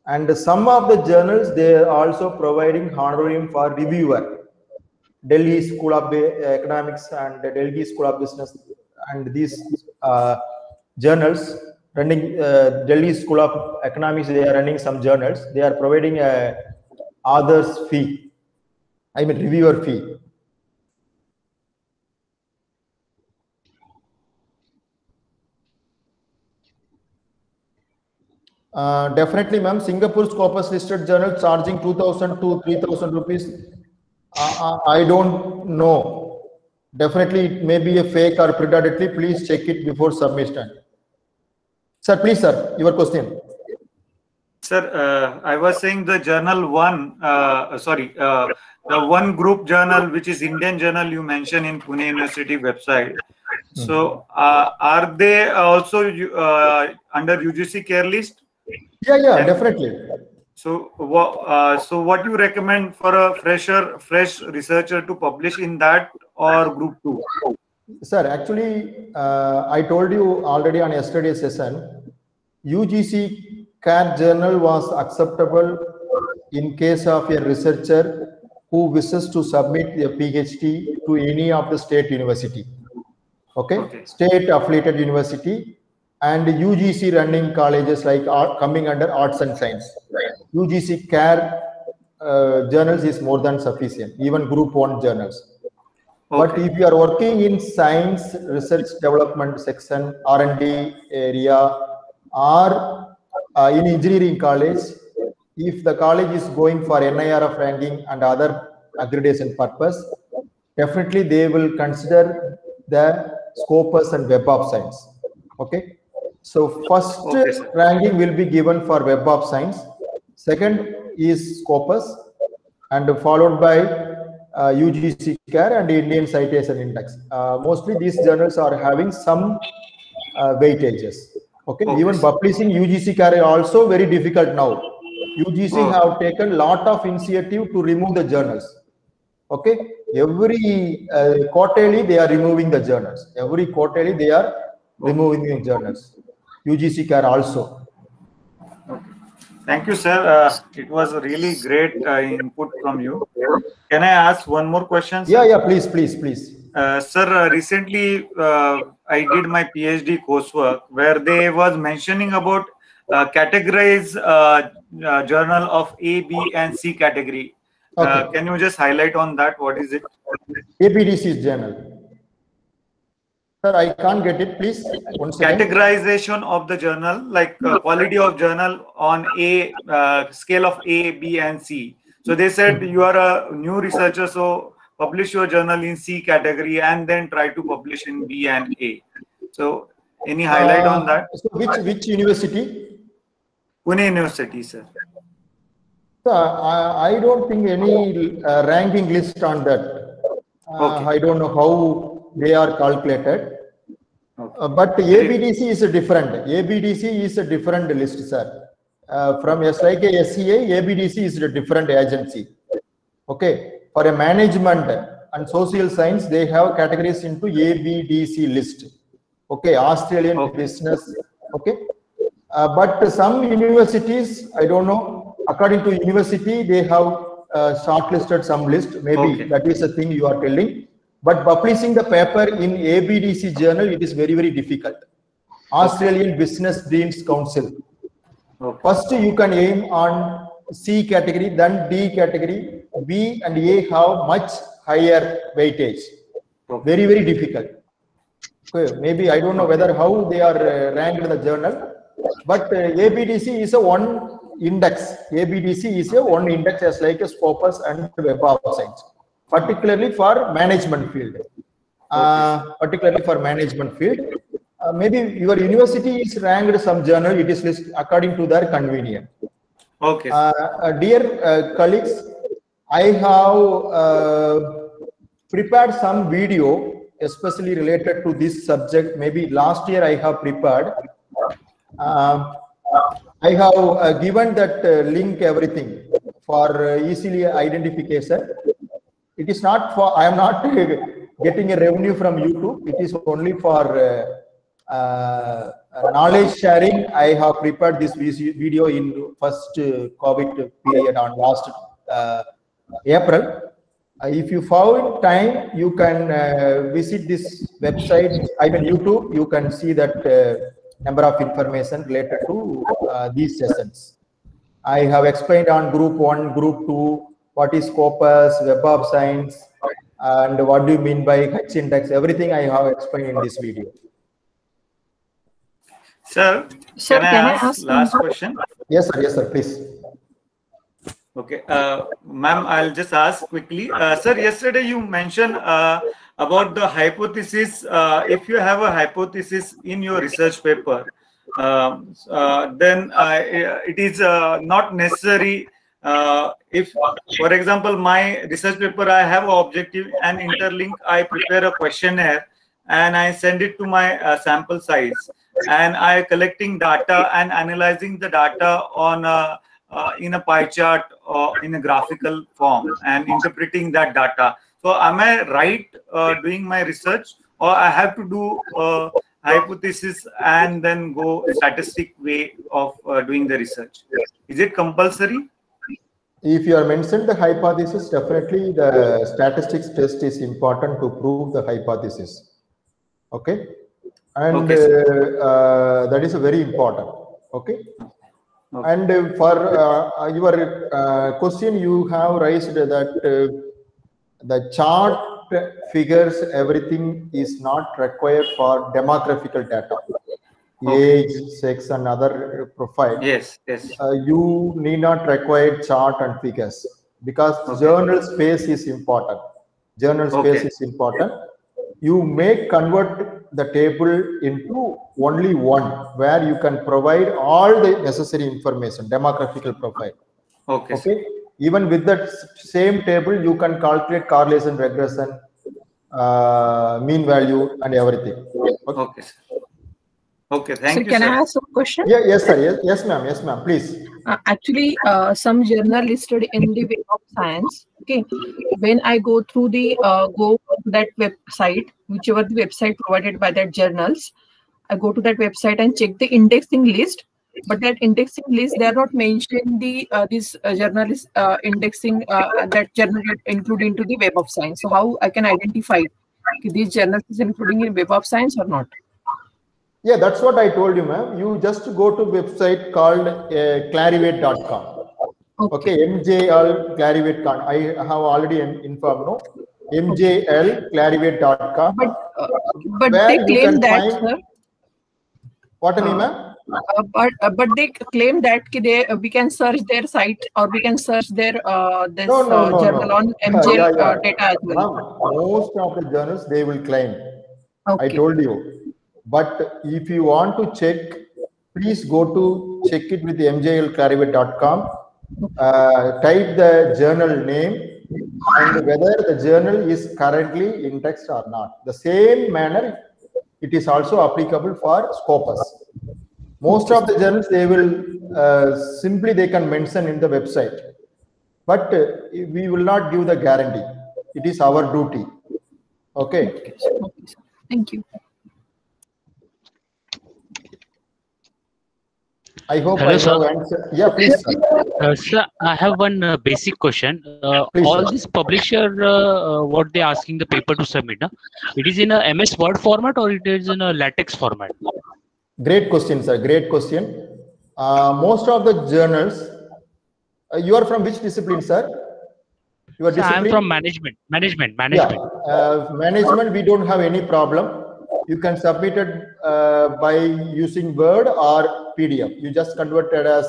Speaker 2: And some of the journals, they are also providing honorarium for reviewer. Delhi School of Economics and Delhi School of Business and these journals running Delhi School of Economics, they are running some journals. They are providing a author's fee, I mean reviewer fee. Definitely, ma'am. Singapore Scopus listed journal charging 2,000 to 3,000 rupees. I don't know. Definitely, it may be a fake or predominantly. Please check it before submission. Sir, please, sir, your question.
Speaker 9: Sir, I was saying the journal 1, the one group journal, which is Indian journal you mentioned in Pune University website. So, are they also under UGC care list?
Speaker 2: Yeah, definitely.
Speaker 9: So, what you recommend for a fresh researcher to publish in that or group 2?
Speaker 2: Sir, actually, I told you already on yesterday's session, UGC CAT journal was acceptable in case of a researcher who wishes to submit a PhD to any of the state university. Okay. State affiliated university and UGC running colleges like coming under arts and science. UGC CARE journals is more than sufficient, even group 1 journals. But if you are working in science research development section, R&D area, or in engineering college, if the college is going for NIRF ranking and other accreditation purpose, definitely they will consider the Scopus and Web of Science. Okay. So first ranking will be given for Web of Science. Second is Scopus and followed by UGC CARE and Indian Citation Index. Mostly these journals are having some weightages. Okay. Even publishing UGC CARE is also very difficult now. UGC have taken lot of initiative to remove the journals. Okay. Every quarterly they are removing the journals. Every quarterly they are removing the journals. UGC CARE also.
Speaker 9: Thank you, sir. It was a really great input from you. Can I ask one more question, sir?
Speaker 2: Yeah, please.
Speaker 9: Sir, recently I did my PhD coursework where they was mentioning about categorize journal of A, B, and C category. Can you just highlight on that? What is it?
Speaker 2: ABDC journal. Sir, I can't get it. Please.
Speaker 9: Categorization of the journal, like quality of journal on a scale of A, B, and C. So they said you are a new researcher, so publish your journal in C category and then try to publish in B and A. So any highlight on that?
Speaker 2: So which university?
Speaker 9: Pune University, sir.
Speaker 2: I don't think any ranking list on that. I don't know how they are calculated. But ABDC is a different. ABDC is a different list, sir. From like a SCA, ABDC is a different agency. Okay. For a management and social science, they have categories into ABDC list. Okay. Australian business. Okay. But some universities, I don't know, according to university, they have shortlisted some list. Maybe that is the thing you are telling. But publishing the paper in ABDC journal, it is very, very difficult. Australian Business Deans Council.
Speaker 9: Okay.
Speaker 2: First, you can aim on C category, then D category. B and A have much higher weightage.
Speaker 9: Okay.
Speaker 2: Very, very difficult. Okay. Maybe I don't know whether how they are ranked in the journal, but ABDC is a one index. ABDC is a one index as like a Scopus and Web of Science, particularly for management field. Particularly for management field. Maybe your university is ranked some journal, it is listed according to their convenience.
Speaker 9: Okay.
Speaker 2: Dear colleagues, I have prepared some video especially related to this subject. Maybe last year I have prepared. I have given that link everything for easily identification. It is not for, I am not getting a revenue from YouTube. It is only for knowledge sharing. I have prepared this video in first COVID period on last April. If you found time, you can visit this website, I mean YouTube. You can see that number of information related to these sessions. I have explained on group 1, group 2, what is Scopus, Web of Science, and what do you mean by H index. Everything I have explained in this video.
Speaker 9: Sir, can I ask last question?
Speaker 2: Yes, sir, please.
Speaker 9: Okay, ma'am, I'll just ask quickly. Sir, yesterday you mentioned about the hypothesis. If you have a hypothesis in your research paper, then it is not necessary. If, for example, my research paper, I have an objective and interlink, I prepare a questionnaire and I send it to my sample size, and I collecting data and analyzing the data on in a pie chart or in a graphical form and interpreting that data. So am I right doing my research, or I have to do hypothesis and then go statistic way of doing the research? Is it compulsory?
Speaker 2: If you are mentioned the hypothesis, definitely the statistics test is important to prove the hypothesis. Okay, and
Speaker 9: okay,
Speaker 2: that is very important. Okay. Okay. And for your question, you have raised that the chart figures, everything is not required for demographical data, age, sex, and other profile.
Speaker 9: Yes, yes.
Speaker 2: You need not require chart and figures because journal space is important. Journal space is important. You may convert the table into only one where you can provide all the necessary information, demographical profile.
Speaker 9: Okay.
Speaker 2: Okay. Even with that same table, you can calculate correlation, regression, mean value, and everything.
Speaker 9: Okay. Okay. Thank you.
Speaker 3: Can I ask a question?
Speaker 2: Yeah. Yes, sir. Yes, ma'am. Yes, ma'am. Please.
Speaker 3: Actually, some journal listed in the Web of Science. Okay, when I go through the go to that website, whichever the website provided by that journals, I go to that website and check the indexing list. But that indexing list, they are not mentioning the this journal is indexing that journal included into the Web of Science. So how I can identify these journals is including in Web of Science or not?
Speaker 2: Yeah, that's what I told you, ma'am. You just go to website called clarivate.com. Okay, MJL Clarivate.com. I have already informed, no? MJL Clarivate.com.
Speaker 3: But they claim that, sir.
Speaker 2: What do you mean, ma'am?
Speaker 3: But they claim that we can search their site or we can search their this journal on MJL data as well.
Speaker 2: Most of the journals they will claim. I told you. But if you want to check, please go to check it with mjlclarivate.com. Type the journal name and whether the journal is currently indexed or not. The same manner, it is also applicable for Scopus. Most of the journals, they will simply they can mention in the website, but we will not give the guarantee. It is our duty. Okay.
Speaker 3: Thank you.
Speaker 2: I hope
Speaker 5: Hello,
Speaker 2: I
Speaker 5: sir.
Speaker 2: have answered. Yeah, please, sir.
Speaker 5: Sir, I have one basic question.
Speaker 2: Please,
Speaker 5: all
Speaker 2: sir.
Speaker 5: this publisher, what they asking the paper to submit, it is in a MS Word format or it is in a LaTeX format?
Speaker 2: Great question, sir. Great question. Most of the journals, you are from which discipline, sir? Your
Speaker 5: So
Speaker 2: discipline?
Speaker 5: I am from management.
Speaker 2: Yeah, management, we don't have any problem. You can submit it by using Word or PDF. You just convert it as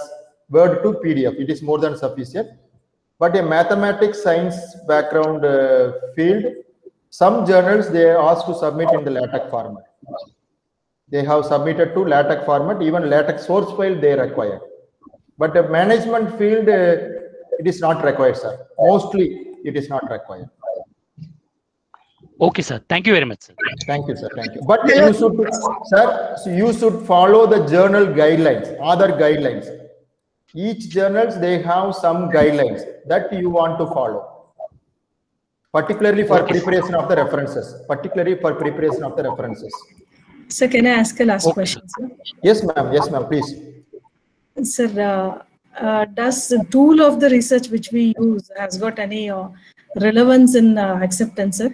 Speaker 2: Word to PDF. It is more than sufficient. But a mathematics science background field, some journals they ask to submit in the LaTeX format. They have submitted to LaTeX format, even LaTeX source file they require. But a management field, it is not required, sir. Mostly it is not required.
Speaker 5: Okay, sir. Thank you very much, sir.
Speaker 2: Thank you, sir. Thank you. But you should, sir, so you should follow the journal guidelines, other guidelines. Each journals, they have some guidelines that you want to follow, particularly for preparation of the references.
Speaker 4: Sir, can I ask a last question, sir?
Speaker 2: Yes, ma'am. Yes, ma'am. Please.
Speaker 4: Sir, does the tool of the research which we use has got any relevance in acceptance, sir?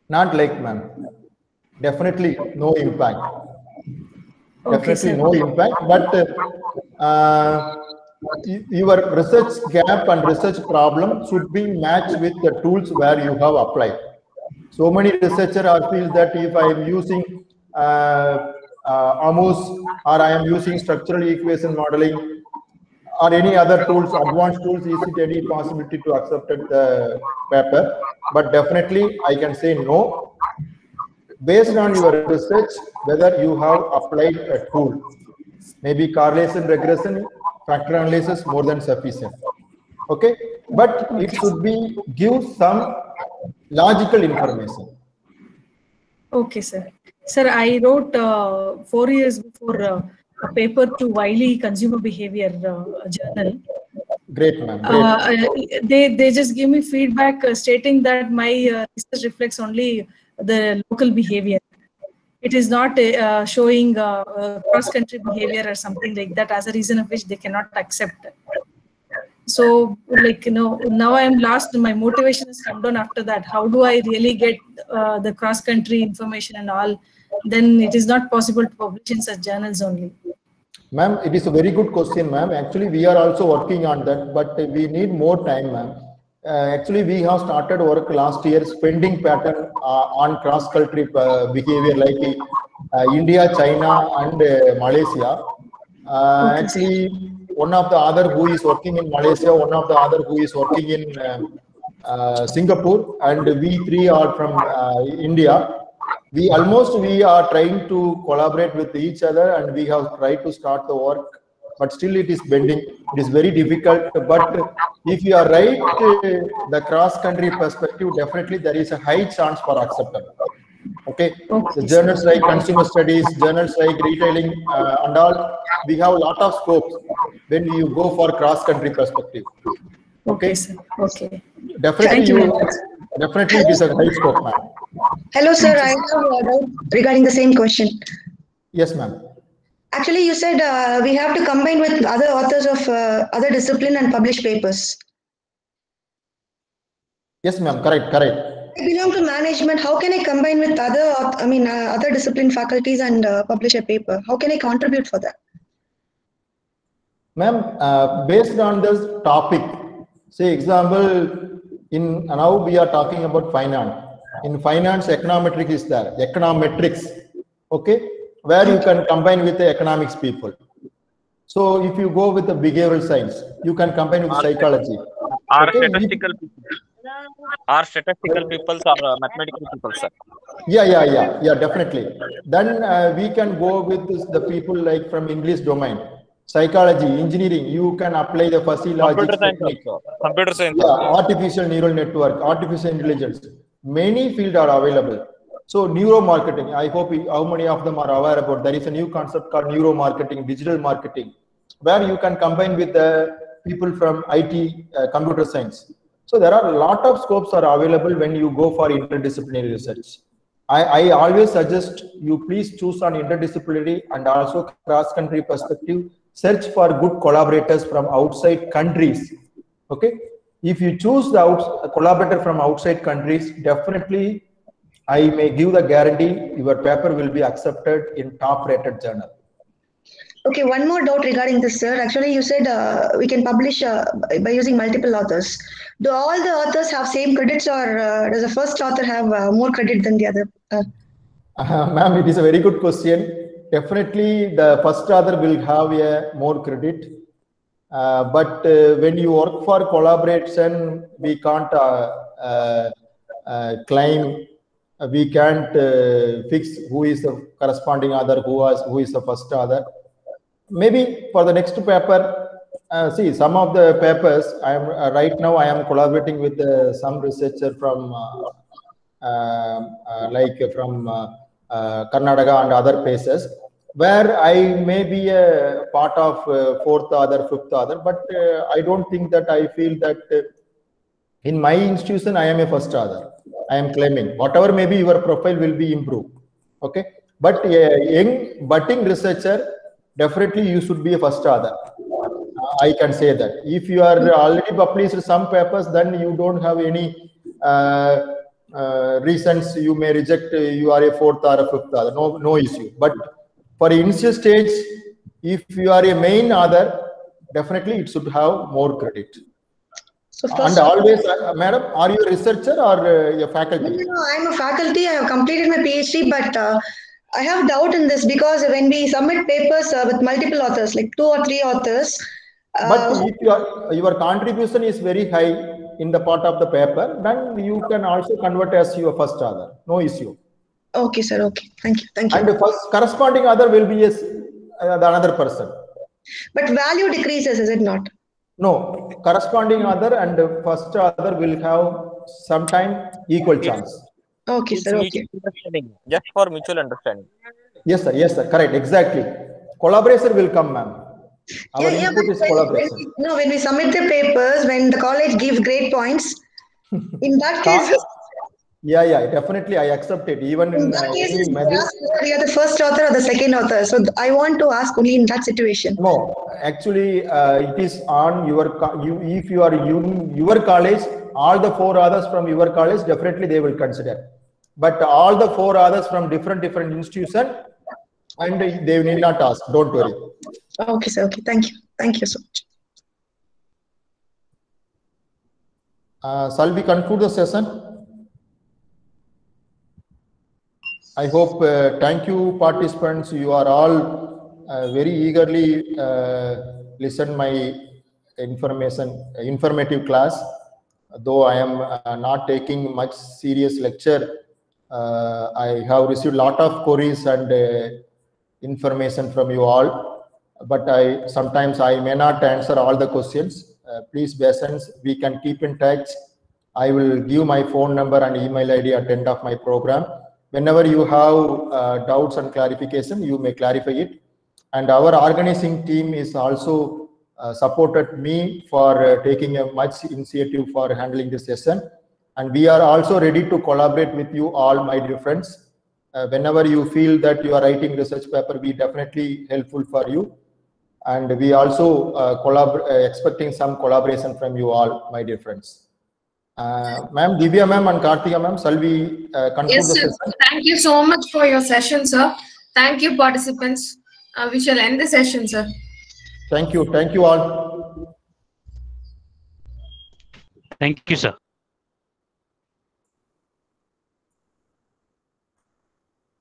Speaker 2: Not like, ma'am. Definitely no impact.
Speaker 4: Okay,
Speaker 2: Definitely
Speaker 4: sir.
Speaker 2: no impact. But your research gap and research problem should be matched with the tools where you have applied. So many researchers feel that if I am using AMUS or I am using structural equation modeling or any other tools, advanced tools, is it any possibility to accept the paper? But definitely I can say no. Based on your research, whether you have applied a tool, maybe correlation, regression, factor analysis, more than sufficient. Okay, but it should be give some logical information.
Speaker 4: Okay, sir. Sir, I wrote 4 years before a paper to Wiley Consumer Behavior Journal.
Speaker 2: Great, ma'am.
Speaker 4: They just give me feedback stating that my research reflects only the local behavior. It is not showing cross-country behavior or something like that as a reason of which they cannot accept. So, like, now I am lost. My motivation has come down after that. How do I really get the cross-country information and all? Then it is not possible to publish in such journals only.
Speaker 2: Ma'am, it is a very good question, ma'am. Actually, we are also working on that, but we need more time, ma'am. Actually, we have started work last year, spending pattern on cross-country behavior like India, China, and Malaysia. Actually, one of the other who is working in Malaysia, one of the other who is working in Singapore, and we three are from India. We are trying to collaborate with each other, and we have tried to start the work, but still it is bending. It is very difficult. But if you are right, the cross-country perspective, definitely there is a high chance for acceptance. Okay, the journals like consumer studies, journals like retailing, and all, we have a lot of scopes when you go for cross-country perspective. Okay,
Speaker 4: sir. Okay.
Speaker 2: Definitely, definitely it is a high scope, ma'am.
Speaker 10: Hello, sir. I have a doubt regarding the same question.
Speaker 2: Yes, ma'am.
Speaker 10: Actually, you said we have to combine with other authors of other discipline and publish papers.
Speaker 2: Yes, ma'am. Correct.
Speaker 10: I belong to management. How can I combine with other discipline faculties and publish a paper? How can I contribute for that?
Speaker 2: Ma'am, based on this topic, say example, now we are talking about finance. In finance, econometrics is there. Econometrics, okay, where you can combine with the economics people. So if you go with the behavioral science, you can combine with psychology.
Speaker 11: Are statistical people? Are statistical people or mathematical people, sir?
Speaker 2: Yeah, definitely. Then we can go with the people like from English domain, psychology, engineering. You can apply the fuzzy logic technique.
Speaker 11: Computer science.
Speaker 2: Yeah, artificial neural network, artificial intelligence. Many fields are available. So neuromarketing, I hope how many of them are aware about. There is a new concept called neuromarketing, digital marketing, where you can combine with the people from IT, computer science. So there are a lot of scopes are available when you go for interdisciplinary research. I always suggest you please choose on interdisciplinary and also cross-country perspective. Search for good collaborators from outside countries. Okay, if you choose the collaborator from outside countries, definitely I may give the guarantee your paper will be accepted in top rated journal.
Speaker 10: Okay, one more doubt regarding this, sir. Actually, you said we can publish by using multiple authors. Do all the authors have same credits, or does the first author have more credit than the other?
Speaker 2: Ma'am, it is a very good question. Definitely, the first author will have a more credit. But when you work for collaboration, we can't claim, we can't fix who is the corresponding author, who is the first author. Maybe for the next paper, see, some of the papers I am right now I am collaborating with some researcher from Karnataka and other places, where I may be a part of fourth author, fifth author, but I don't think that I feel that in my institution I am a first author. I am claiming whatever maybe your profile will be improved. Okay, but a young budding researcher, definitely you should be a first author. I can say that. If you are already published some papers, then you don't have any reasons you may reject. You are a fourth or a fifth author. No issue. But for initial stage, if you are a main author, definitely it should have more credit. So and always, madam, are you a researcher or a faculty?
Speaker 10: No, I'm a faculty. I have completed my PhD, but I have doubt in this because when we submit papers with multiple authors, like 2 or 3 authors.
Speaker 2: But if your contribution is very high in the part of the paper, then you can also convert as your first author. No issue.
Speaker 10: Okay, sir. Okay. Thank you. Thank you.
Speaker 2: And the first corresponding author will be the another person.
Speaker 10: But value decreases, is it not?
Speaker 2: No, corresponding author and first author will have sometime equal chance.
Speaker 10: Okay,
Speaker 11: it's
Speaker 10: sir.
Speaker 11: mutual understanding, just for mutual understanding.
Speaker 2: Yes, sir. Yes, sir. Correct. Exactly. Collaboration will come, ma'am. Our input is collaboration.
Speaker 10: When we submit the papers, when the college gives grade points, in that case.
Speaker 2: Yeah, definitely I accept it. Even in
Speaker 10: that case, we are the first author or the second author. So I want to ask only in that situation.
Speaker 2: No, actually, it is on your if you are your college, all the 4 authors from your college, definitely they will consider. But all the 4 others from different institutions, and they need not ask. Don't worry.
Speaker 10: Okay, sir. Okay, thank you. Thank you so
Speaker 2: much. Shall we conclude the session? I hope. Thank you, participants. You are all very eagerly listen my informative class. Though I am not taking much serious lecture. I have received a lot of queries and information from you all, but sometimes I may not answer all the questions. Please patience, we can keep in touch. I will give my phone number and email ID at the end of my program. Whenever you have doubts and clarification, you may clarify it. And our organizing team is also supported me for taking a much initiative for handling this session. And we are also ready to collaborate with you all, my dear friends. Whenever you feel that you are writing research paper, we definitely helpful for you. And we also expecting some collaboration from you all, my dear friends. Ma'am, Divya ma'am and Karthika ma'am, shall we conclude the session?
Speaker 1: Thank you so much for your session, sir. Thank you, participants. We shall end the session, sir.
Speaker 2: Thank you. Thank you all.
Speaker 5: Thank you, sir.